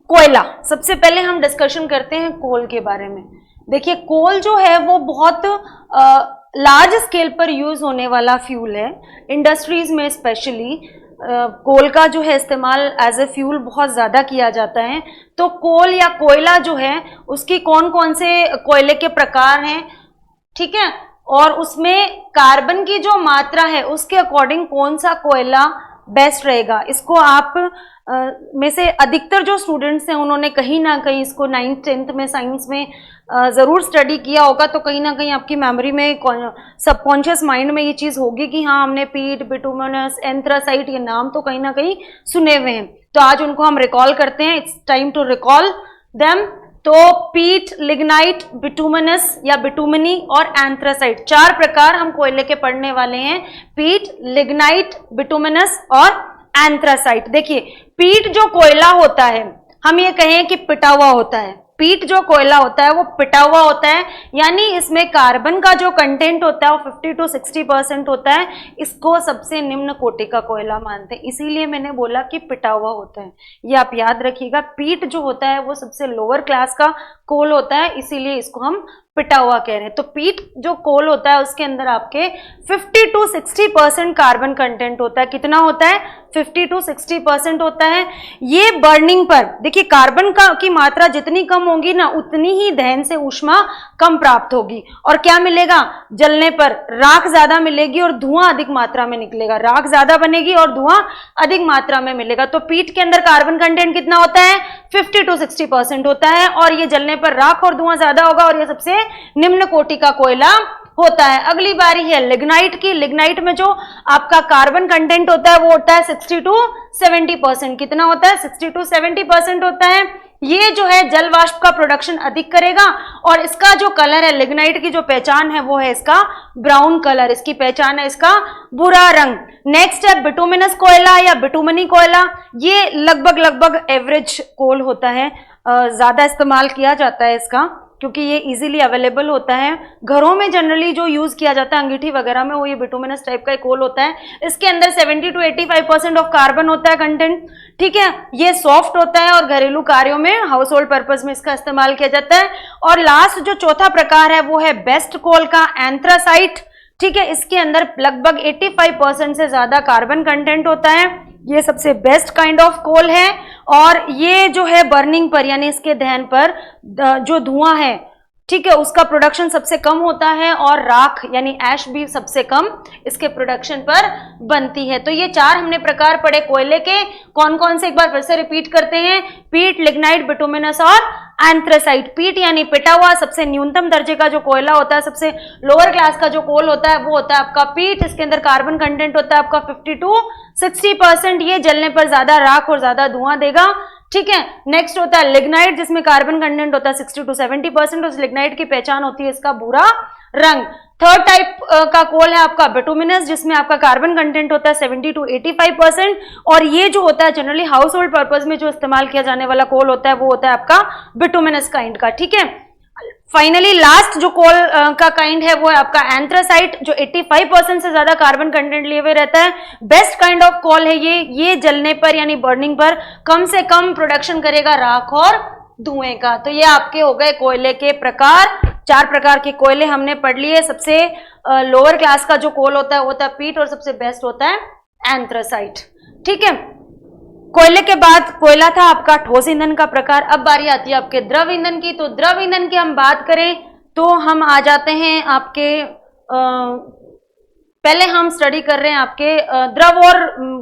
कोयला। सबसे पहले हम डिस्कशन करते हैं कोल के बारे में। देखिए, कोल जो है वो बहुत लार्ज स्केल पर यूज होने वाला फ्यूल है। इंडस्ट्रीज में स्पेशली कोल का जो है इस्तेमाल एज ए फ्यूल बहुत ज़्यादा किया जाता है। तो कोल या कोयला जो है उसकी कौन कौन से कोयले के प्रकार हैं, ठीक है, और उसमें कार्बन की जो मात्रा है उसके अकॉर्डिंग कौन सा कोयला बेस्ट रहेगा, इसको आप में से अधिकतर जो स्टूडेंट्स हैं उन्होंने कहीं ना कहीं इसको 9th 10th में साइंस में ज़रूर स्टडी किया होगा। तो कहीं ना कहीं आपकी मेमोरी में, सबकॉन्शियस माइंड में ये चीज़ होगी कि हाँ, हमने पीट, बिटुमिनस, एंथ्रासाइट, ये नाम तो कहीं ना कहीं सुने हुए हैं। तो आज उनको हम रिकॉल करते हैं। It's time to recall them. तो पीट, लिग्नाइट, बिटुमिनस या बिटुमिनी और एंथ्रासाइट, 4 प्रकार हम कोयले के पढ़ने वाले हैं। पीट, लिग्नाइट, बिटुमिनस और एंथ्रासाइट। देखिए, पीट जो कोयला होता है, हम ये कहें कि पिटा हुआ होता है। पीट जो कोयला होता है वो पिटा हुआ होता है, यानी इसमें कार्बन का जो कंटेंट होता है वो 50 to 60% होता है। इसको सबसे निम्न कोटि का कोयला मानते हैं, इसीलिए मैंने बोला कि पिटा हुआ होता है। ये आप याद रखिएगा, पीट जो होता है वो सबसे लोअर क्लास का कोल होता है, इसीलिए इसको हम पिटा हुआ कह रहे हैं। तो पीट जो कोल होता है उसके अंदर आपके 50 to 60% कार्बन कंटेंट होता है। कितना होता है? 50 to 60% होता है। ये बर्निंग पर, देखिए, कार्बन की मात्रा जितनी कम होगी ना उतनी ही दहन से ऊष्मा कम प्राप्त होगी। और क्या मिलेगा? जलने पर राख ज्यादा मिलेगी और धुआं अधिक मात्रा में निकलेगा। राख ज्यादा बनेगी और धुआं अधिक मात्रा में मिलेगा। तो पीट के अंदर कार्बन कंटेंट कितना होता है? 50 to 60% होता है। और ये जलने पर राख और धुआं ज्यादा होगा और ये सबसे निम्न कोटि का कोयला होता है। अगली बारी है लिग्नाइट की। लिग्नाइट में जो आपका कार्बन कंटेंट होता है वो होता है 60 to 70%। कितना होता है? 60 to 70% होता है। ये जो है जल वाष्प का प्रोडक्शन अधिक करेगा और इसका जो कलर है, लिग्नाइट की जो पहचान है वो है इसका ब्राउन कलर, इसकी पहचान है इसका भूरा रंग। नेक्स्ट है बिटुमिनस कोयला या बिटुमनी कोयला। ये लगभग एवरेज कोल होता है, ज्यादा इस्तेमाल किया जाता है इसका क्योंकि ये इजीली अवेलेबल होता है। घरों में जनरली जो यूज किया जाता है अंगीठी वगैरह में, वो ये बिटुमिनस टाइप का कोल होता है। इसके अंदर 70 to 85% ऑफ कार्बन होता है कंटेंट, ठीक है। ये सॉफ्ट होता है और घरेलू कार्यों में, हाउस होल्ड पर्पज में इसका इस्तेमाल किया जाता है। और लास्ट जो चौथा प्रकार है वो है बेस्ट कोल का, एंथ्रासाइट, ठीक है। इसके अंदर लगभग 85% से ज्यादा कार्बन कंटेंट होता है। ये सबसे बेस्ट काइंड ऑफ कोल है और ये जो है बर्निंग पर यानी इसके दहन पर जो धुआं है ठीक है, उसका प्रोडक्शन सबसे कम होता है और राख यानी ऐश भी सबसे कम इसके प्रोडक्शन पर बनती है। तो ये 4 हमने प्रकार पढ़े कोयले के, कौन कौन से एक बार फिर से रिपीट करते हैं, पीट, लिग्नाइट, बिटुमिनस और एंथ्रासाइट। पीट यानी पिटा हुआ सबसे न्यूनतम दर्जे का जो कोयला होता है, सबसे लोअर क्लास का जो कोल होता है वो होता है आपका पीट। इसके अंदर कार्बन कंटेंट होता है आपका 50 to 60%, ये जलने पर ज्यादा राख और ज्यादा धुआं देगा। ठीक है, नेक्स्ट होता है लिग्नाइट जिसमें कार्बन कंटेंट होता है 60 to 70%। उस लिग्नाइट की पहचान होती है इसका भूरा रंग। थर्ड टाइप का कोल है आपका बिटुमिनस जिसमें आपका कार्बन कंटेंट होता है 70 to 85%, और ये जो होता है जनरली हाउस होल्ड पर्पज में जो इस्तेमाल किया जाने वाला कोल होता है वो होता है आपका बिटुमिनस काइंड का। ठीक है, फाइनली लास्ट जो कोल का काइंड है वो है आपका एंथ्रासाइट जो 85% से ज्यादा कार्बन कंटेंट लिए हुए रहता है। बेस्ट काइंड ऑफ कोल है ये जलने पर यानी बर्निंग पर कम से कम प्रोडक्शन करेगा राख और धुएं का। तो ये आपके हो गए कोयले के प्रकार। 4 प्रकार के कोयले हमने पढ़ लिए। सबसे लोअर क्लास का जो कोल होता है वो होता है पीट और सबसे बेस्ट होता है एंथ्रासाइट। ठीक है, कोयले के बाद कोयला था आपका ठोस ईंधन का प्रकार। अब बारी आती है आपके द्रव ईंधन की। तो द्रव ईंधन की हम बात करें तो हम आ जाते हैं आपके पहले हम स्टडी कर रहे हैं आपके द्रव और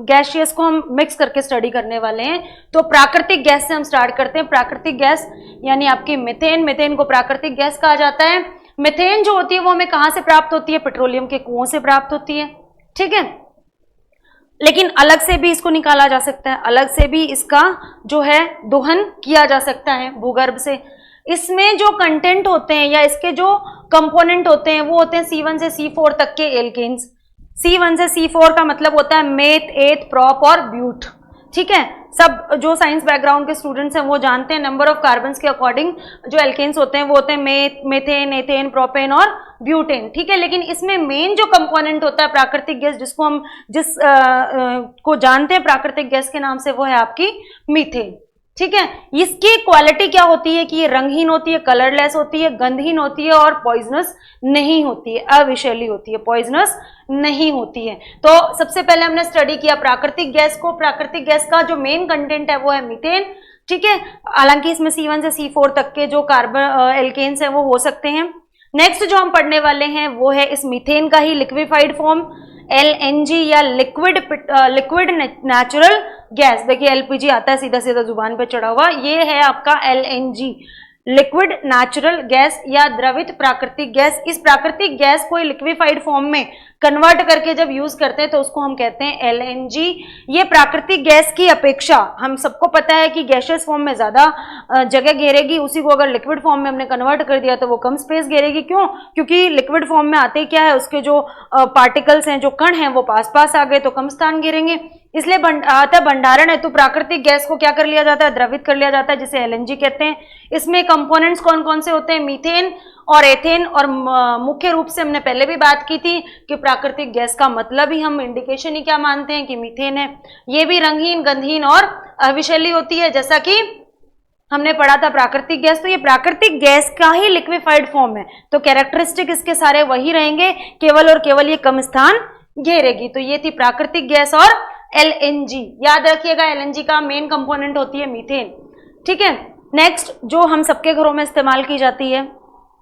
गैसियस को हम मिक्स करके स्टडी करने वाले हैं। तो प्राकृतिक गैस से हम स्टार्ट करते हैं। प्राकृतिक गैस यानी आपकी मीथेन। मीथेन को प्राकृतिक गैस कहा जाता है। मीथेन जो होती है वो हमें कहां से प्राप्त होती है? पेट्रोलियम के कुओं से प्राप्त होती है। ठीक है, लेकिन अलग से भी इसको निकाला जा सकता है, अलग से भी इसका जो है दोहन किया जा सकता है भूगर्भ से। इसमें जो कंटेंट होते हैं या इसके जो कंपोनेंट होते हैं वो होते हैं C1 से C4 तक के एल्केन्स। C1 से C4 का मतलब होता है मेथ, एथ, प्रोप और ब्यूट। ठीक है, सब जो साइंस बैकग्राउंड के स्टूडेंट्स हैं वो जानते हैं नंबर ऑफ कार्बन्स के अकॉर्डिंग जो एल्केन्स होते हैं वो होते हैं मेथेन, एथेन, प्रोपेन और ब्यूटेन। ठीक है, लेकिन इसमें मेन जो कंपोनेंट होता है प्राकृतिक गैस जिसको हम को जानते हैं प्राकृतिक गैस के नाम से वो है आपकी मीथेन। ठीक है, इसकी क्वालिटी क्या होती है कि ये रंगहीन होती है, कलरलेस होती है, गंधहीन होती है और पॉइजनस नहीं होती है, अविषैली होती है, पॉइजनस नहीं होती है। तो सबसे पहले हमने स्टडी किया प्राकृतिक गैस को। प्राकृतिक गैस का जो मेन कंटेंट है वो है मीथेन। ठीक है, हालांकि इसमें C1 से C4 तक के जो कार्बन एल्केन्स हैं वो हो सकते हैं। नेक्स्ट जो हम पढ़ने वाले हैं वो है इस मीथेन का ही लिक्विफाइड फॉर्म LNG या लिक्विड नेचुरल गैस। देखिए LPG आता है सीधा सीधा जुबान पे चढ़ा हुआ, ये है आपका LNG लिक्विड नेचुरल गैस या द्रवित प्राकृतिक गैस। इस प्राकृतिक गैस को लिक्विफाइड फॉर्म में कन्वर्ट करके जब यूज करते हैं तो उसको हम कहते हैं LNG। ये प्राकृतिक गैस की अपेक्षा हम सबको पता है कि गैसियस फॉर्म में ज्यादा जगह घेरेगी, उसी को अगर लिक्विड फॉर्म में हमने कन्वर्ट कर दिया तो वो कम स्पेस घेरेगी। क्यों? क्योंकि लिक्विड फॉर्म में आते क्या है उसके जो पार्टिकल्स हैं, जो कण हैं वो पास पास आ गए तो कम स्थान घेरेंगे, इसलिए भंडारण है। तो प्राकृतिक गैस को क्या कर लिया जाता है? द्रवित कर लिया जाता है, जिसे LNG कहते हैं। इसमें कंपोनेंट्स कौन कौन से होते हैं? मीथेन और एथेन। और मुख्य रूप से हमने पहले भी बात की थी कि प्राकृतिक गैस का मतलब ही हम इंडिकेशन ही क्या मानते हैं कि मीथेन है। ये भी रंगहीन, गंधहीन और अविषैली होती है, जैसा कि हमने पढ़ा था प्राकृतिक गैस। तो ये प्राकृतिक गैस का ही लिक्विफाइड फॉर्म है, तो कैरेक्टरिस्टिक इसके सारे वही रहेंगे, केवल और केवल ये कम स्थान घेरेगी। तो ये थी प्राकृतिक गैस और LNG। याद रखिएगा LNG का मेन कंपोनेंट होती है मीथेन। ठीक है, नेक्स्ट जो हम सबके घरों में इस्तेमाल की जाती है,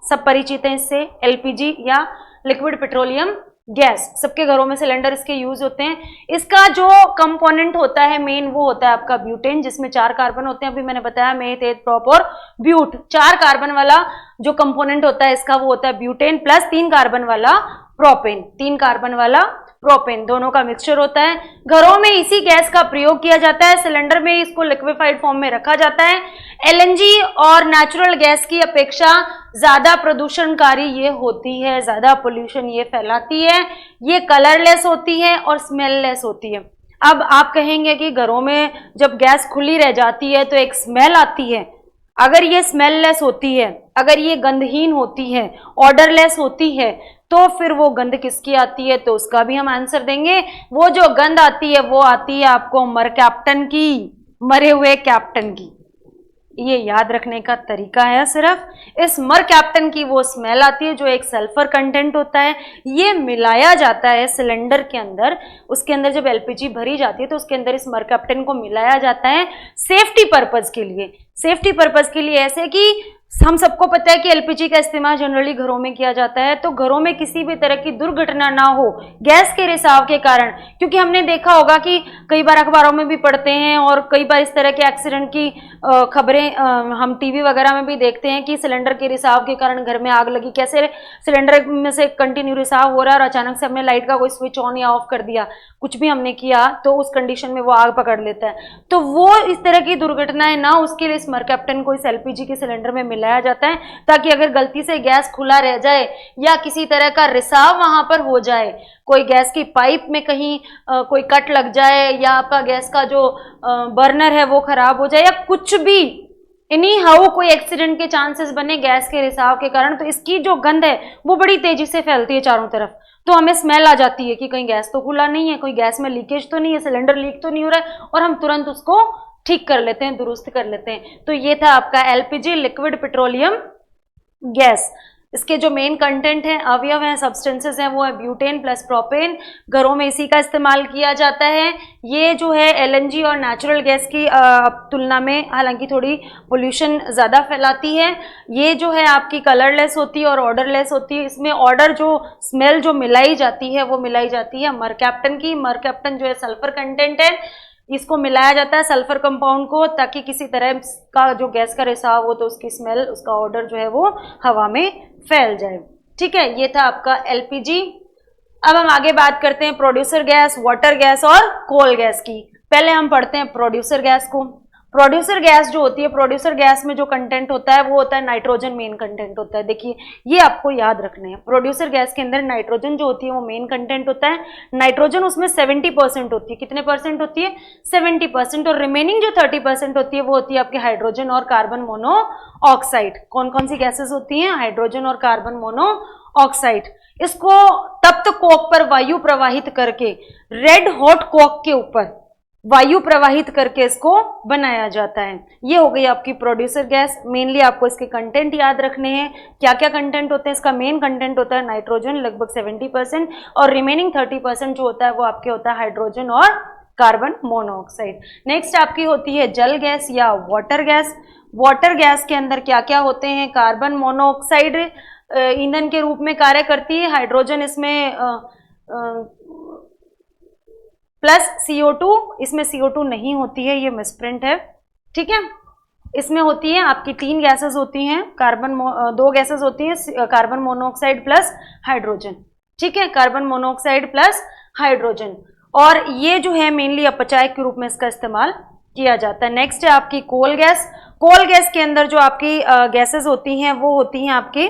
सब परिचित हैं इससे, LPG या लिक्विड पेट्रोलियम गैस। सबके घरों में सिलेंडर इसके यूज होते हैं। इसका जो कंपोनेंट होता है मेन वो होता है आपका ब्यूटेन, जिसमें 4 कार्बन होते हैं। अभी मैंने बताया मेथ, एथ, प्रोप और ब्यूट। 4 कार्बन वाला जो कंपोनेंट होता है इसका वो होता है ब्यूटेन प्लस 3 कार्बन वाला प्रोपेन। 3 कार्बन वाला प्रोपेन, दोनों का मिक्सचर होता है। घरों में इसी गैस का प्रयोग किया जाता है। सिलेंडर में इसको लिक्विफाइड फॉर्म में रखा जाता है। LNG और नेचुरल गैस की अपेक्षा ज्यादा प्रदूषणकारी ये होती है, ज्यादा पोल्यूशन ये फैलाती है, ये कलरलेस होती है और स्मेललेस होती है। अब आप कहेंगे कि घरों में जब गैस खुली रह जाती है तो एक स्मेल आती है। अगर ये स्मेललेस होती है, अगर ये गंधहीन होती है, ऑर्डरलेस होती है, तो फिर वो गंध किसकी आती है? तो उसका भी हम आंसर देंगे। वो जो गंध आती है वो आती है आपको मर कैप्टन की, मरे हुए कैप्टन की। ये याद रखने का तरीका है सिर्फ। इस मर कैप्टन की वो स्मेल आती है जो एक सल्फर कंटेंट होता है, ये मिलाया जाता है सिलेंडर के अंदर। उसके अंदर जब LPG भरी जाती है तो उसके अंदर इस मर कैप्टन को मिलाया जाता है सेफ्टी पर्पज के लिए। सेफ्टी पर्पज के लिए ऐसे कि हम सबको पता है कि एलपीजी का इस्तेमाल जनरली घरों में किया जाता है, तो घरों में किसी भी तरह की दुर्घटना ना हो गैस के रिसाव के कारण, क्योंकि हमने देखा होगा कि कई बार अखबारों में भी पढ़ते हैं और कई बार इस तरह के एक्सीडेंट की खबरें हम टीवी वगैरह में भी देखते हैं कि सिलेंडर के रिसाव के कारण घर में आग लगी, कैसे सिलेंडर में से कंटिन्यू रिसाव हो रहा है और अचानक से हमने लाइट का कोई स्विच ऑन या ऑफ कर दिया, कुछ भी हमने किया तो उस कंडीशन में वो आग पकड़ लेता है। तो वो इस तरह की दुर्घटनाएं ना, उसके लिए इस मरकैप्टन को इस एलपीजी के सिलेंडर में मिलाया जाता है, ताकि अगर गलती से गैस खुला रह जाए या किसी तरह का रिसाव वहां पर हो जाए, कोई गैस की पाइप में कहीं कोई कट लग जाए या आपका गैस का जो बर्नर है वो खराब हो जाए या कुछ भी एनी हाउ कोई एक्सीडेंट के चांसेस बने गैस के रिसाव के कारण, तो इसकी जो गंध है वो बड़ी तेजी से फैलती है चारों तरफ, तो हमें स्मेल आ जाती है कि कहीं गैस तो खुला नहीं है, कोई गैस में लीकेज तो नहीं है, सिलेंडर लीक तो नहीं हो रहा है, और हम तुरंत उसको ठीक कर लेते हैं, दुरुस्त कर लेते हैं। तो ये था आपका एलपीजी, लिक्विड पेट्रोलियम गैस। इसके जो मेन कंटेंट हैं, अवयव हैं, सब्सटेंसेस हैं, वो है ब्यूटेन प्लस प्रोपेन। घरों में इसी का इस्तेमाल किया जाता है। ये जो है एलएनजी और नेचुरल गैस की तुलना में हालांकि थोड़ी पोल्यूशन ज़्यादा फैलाती है। ये जो है आपकी कलरलेस होती है और ऑर्डरलेस होती है। इसमें ऑर्डर जो स्मेल जो मिलाई जाती है वो मिलाई जाती है मरकैप्टन की। मरकैप्टन जो है सल्फर कंटेंट है, इसको मिलाया जाता है सल्फर कंपाउंड को, ताकि किसी तरह का जो गैस का रिसाव हो तो उसकी स्मेल, उसका ऑर्डर जो है वो हवा में फैल जाए। ठीक है, ये था आपका एलपीजी। अब हम आगे बात करते हैं प्रोड्यूसर गैस, वाटर गैस और कोल गैस की। पहले हम पढ़ते हैं प्रोड्यूसर गैस को। प्रोड्यूसर गैस जो होती है, प्रोड्यूसर गैस में जो कंटेंट होता है वो होता है नाइट्रोजन, मेन कंटेंट होता है। देखिए ये आपको याद रखना है, प्रोड्यूसर गैस के अंदर नाइट्रोजन जो होती है वो मेन कंटेंट होता है। नाइट्रोजन उसमें 70% होती है। कितने परसेंट होती है? 70%। और रिमेनिंग जो 30% होती है वो होती है आपके हाइड्रोजन और कार्बन मोनोऑक्साइड। कौन कौन सी गैसेस होती हैं? हाइड्रोजन और कार्बन मोनोऑक्साइड। इसको तप्त कोक पर वायु प्रवाहित करके, रेड हॉट कोक के ऊपर वायु प्रवाहित करके इसको बनाया जाता है। ये हो गई आपकी प्रोड्यूसर गैस। मेनली आपको इसके कंटेंट याद रखने हैं। क्या क्या कंटेंट होते हैं? इसका मेन कंटेंट होता है नाइट्रोजन लगभग 70%, और रिमेनिंग 30% जो होता है वो आपके होता है हाइड्रोजन और कार्बन मोनोऑक्साइड। नेक्स्ट आपकी होती है जल गैस या वाटर गैस। वाटर गैस के अंदर क्या क्या होते हैं? कार्बन मोनोऑक्साइड ईंधन के रूप में कार्य करती है। हाइड्रोजन इसमें प्लस CO2, इसमें CO2 नहीं होती है, ये मिसप्रिंट है। ठीक है, इसमें होती है आपकी 3 गैसेस होती हैं, दो गैसेस होती हैं, कार्बन मोनोऑक्साइड प्लस हाइड्रोजन। ठीक है, कार्बन मोनोऑक्साइड प्लस हाइड्रोजन। और ये जो है मेनली अपचायक के रूप में इसका इस्तेमाल किया जाता है। नेक्स्ट है आपकी कोल गैस। कोल गैस के अंदर जो आपकी गैसेस होती हैं वो होती हैं आपकी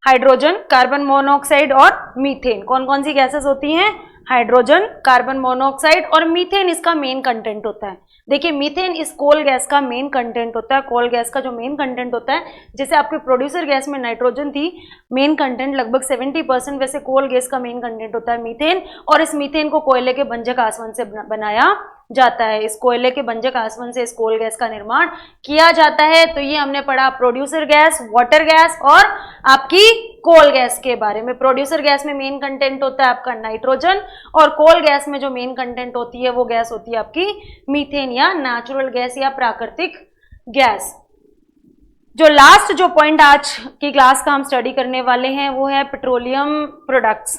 हाइड्रोजन, कार्बन मोनोऑक्साइड और मीथेन। कौन कौन सी गैसेस होती हैं? हाइड्रोजन, कार्बन मोनोऑक्साइड और मीथेन इसका मेन कंटेंट होता है। देखिए मीथेन इस कोल गैस का मेन कंटेंट होता है। कोल गैस का जो मेन कंटेंट होता है, जैसे आपके प्रोड्यूसर गैस में नाइट्रोजन थी, मेन कंटेंट लगभग 70%, वैसे कोल गैस का मेन कंटेंट होता है मीथेन। और इस मीथेन को कोयले के भंजक आसवन से बनाया जाता है। इस कोयले के भंजक आसवन से इस कोल गैस का निर्माण किया जाता है। तो ये हमने पढ़ा प्रोड्यूसर गैस, वाटर गैस और आपकी कोल गैस के बारे में। प्रोड्यूसर गैस में मेन कंटेंट होता है आपका नाइट्रोजन, और कोल गैस में जो मेन कंटेंट होती है वो गैस होती है आपकी मीथेन या नेचुरल गैस या प्राकृतिक गैस। जो लास्ट जो पॉइंट आज की क्लास का हम स्टडी करने वाले हैं वो है पेट्रोलियम प्रोडक्ट्स।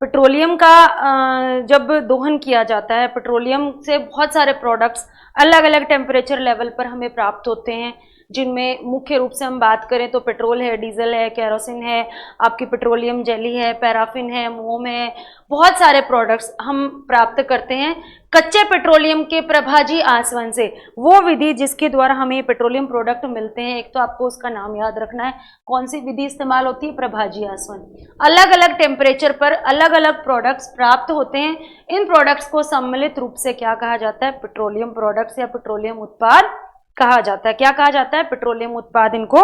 पेट्रोलियम का जब दोहन किया जाता है, पेट्रोलियम से बहुत सारे प्रोडक्ट्स अलग अलग टेम्परेचर लेवल पर हमें प्राप्त होते हैं, जिनमें मुख्य रूप से हम बात करें तो पेट्रोल है, डीजल है, केरोसिन है, आपकी पेट्रोलियम जेली है, पैराफिन है, मोम है, बहुत सारे प्रोडक्ट्स हम प्राप्त करते हैं कच्चे पेट्रोलियम के प्रभाजी आसवन से। वो विधि जिसके द्वारा हमें पेट्रोलियम प्रोडक्ट मिलते हैं, एक तो आपको उसका नाम याद रखना है। कौन सी विधि इस्तेमाल होती है? प्रभाजी आसवन। अलग अलग टेम्परेचर पर अलग अलग प्रोडक्ट्स प्राप्त होते हैं। इन प्रोडक्ट्स को सम्मिलित रूप से क्या कहा जाता है? पेट्रोलियम प्रोडक्ट्स या पेट्रोलियम उत्पाद कहा जाता है। क्या कहा जाता है? पेट्रोलियम उत्पाद इनको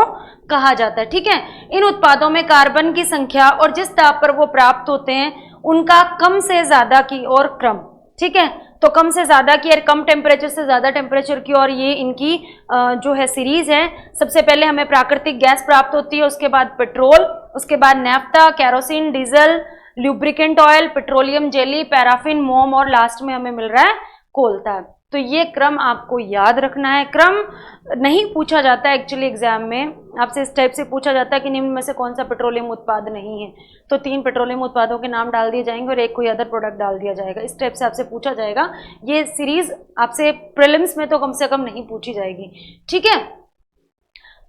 कहा जाता है। ठीक है, इन उत्पादों में कार्बन की संख्या और जिस ताप पर वो प्राप्त होते हैं उनका कम से ज्यादा की ओर क्रम। ठीक है, तो कम से ज्यादा की और कम टेम्परेचर से ज्यादा टेम्परेचर की और ये इनकी जो है सीरीज है। सबसे पहले हमें प्राकृतिक गैस प्राप्त होती है, उसके बाद पेट्रोल, उसके बाद naphtha, kerosene, diesel, lubricant oil, petroleum jelly, paraffin, मोम और लास्ट में हमें मिल रहा है कोल। तो तो ये क्रम आपको याद रखना है। क्रम नहीं पूछा जाता है एक्चुअली एग्जाम में, आपसे इस टाइप से पूछा जाता है कि निम्न में से कौन सा पेट्रोलियम उत्पाद नहीं है, तो 3 पेट्रोलियम उत्पादों के नाम डाल दिए जाएंगे और एक कोई अदर प्रोडक्ट डाल दिया जाएगा। इस टाइप से आपसे पूछा जाएगा। ये सीरीज आपसे प्रीलिम्स में तो कम से कम नहीं पूछी जाएगी, ठीक है।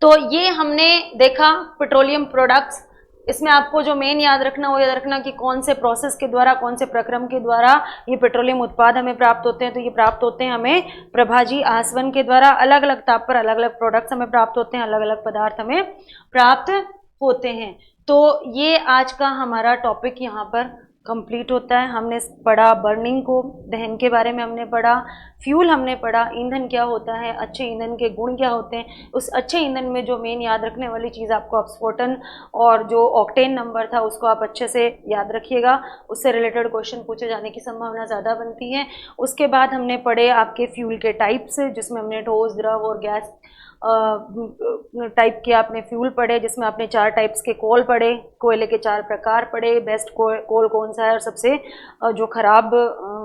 तो ये हमने देखा पेट्रोलियम प्रोडक्ट्स। इसमें आपको जो मेन याद रखना वो याद रखना कि कौन से प्रोसेस के द्वारा, कौन से प्रक्रम के द्वारा ये पेट्रोलियम उत्पाद हमें प्राप्त होते हैं। तो ये प्राप्त होते हैं हमें प्रभाजी आसवन के द्वारा। अलग अलग ताप पर अलग अलग प्रोडक्ट्स हमें प्राप्त होते हैं, अलग अलग पदार्थ हमें प्राप्त होते हैं। तो ये आज का हमारा टॉपिक यहाँ पर कंप्लीट होता है। हमने पढ़ा बर्निंग को, दहन के बारे में हमने पढ़ा, फ्यूल हमने पढ़ा, ईंधन क्या होता है, अच्छे ईंधन के गुण क्या होते हैं। उस अच्छे ईंधन में जो मेन याद रखने वाली चीज़ आपको अपस्फोटन और जो ऑक्टेन नंबर था उसको आप अच्छे से याद रखिएगा, उससे रिलेटेड क्वेश्चन पूछे जाने की संभावना ज़्यादा बनती है। उसके बाद हमने पढ़े आपके फ्यूल के टाइप्स, जिसमें हमने ठोस, द्रव और गैस टाइप के आपने फ्यूल पढ़े, जिसमें आपने 4 टाइप्स के कोल पढ़े, कोयले के 4 प्रकार पढ़े, बेस्ट कोल कौन सा है और सबसे जो खराब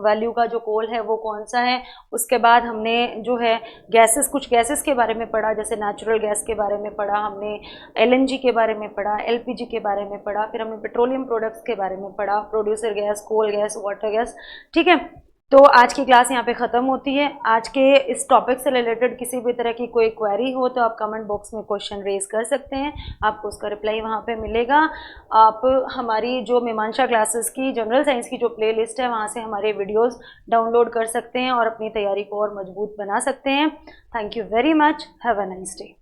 वैल्यू का जो कोल है वो कौन सा है। उसके बाद हमने जो है गैसेस, कुछ गैसेस के बारे में पढ़ा, जैसे नेचुरल गैस के बारे में पढ़ा हमने, LNG के बारे में पढ़ा, LPG के बारे में पढ़ा, फिर हमने पेट्रोलियम प्रोडक्ट्स के बारे में पढ़ा, producer gas, coal gas, water gas, ठीक है। तो आज की क्लास यहाँ पे ख़त्म होती है। आज के इस टॉपिक से रिलेटेड किसी भी तरह की कोई क्वेरी हो तो आप कमेंट बॉक्स में क्वेश्चन रेज कर सकते हैं, आपको उसका रिप्लाई वहाँ पे मिलेगा। आप हमारी जो मीमांसा क्लासेस की जनरल साइंस की जो प्लेलिस्ट है वहाँ से हमारे वीडियोस डाउनलोड कर सकते हैं और अपनी तैयारी को और मजबूत बना सकते हैं। Thank you very much, have a nice day.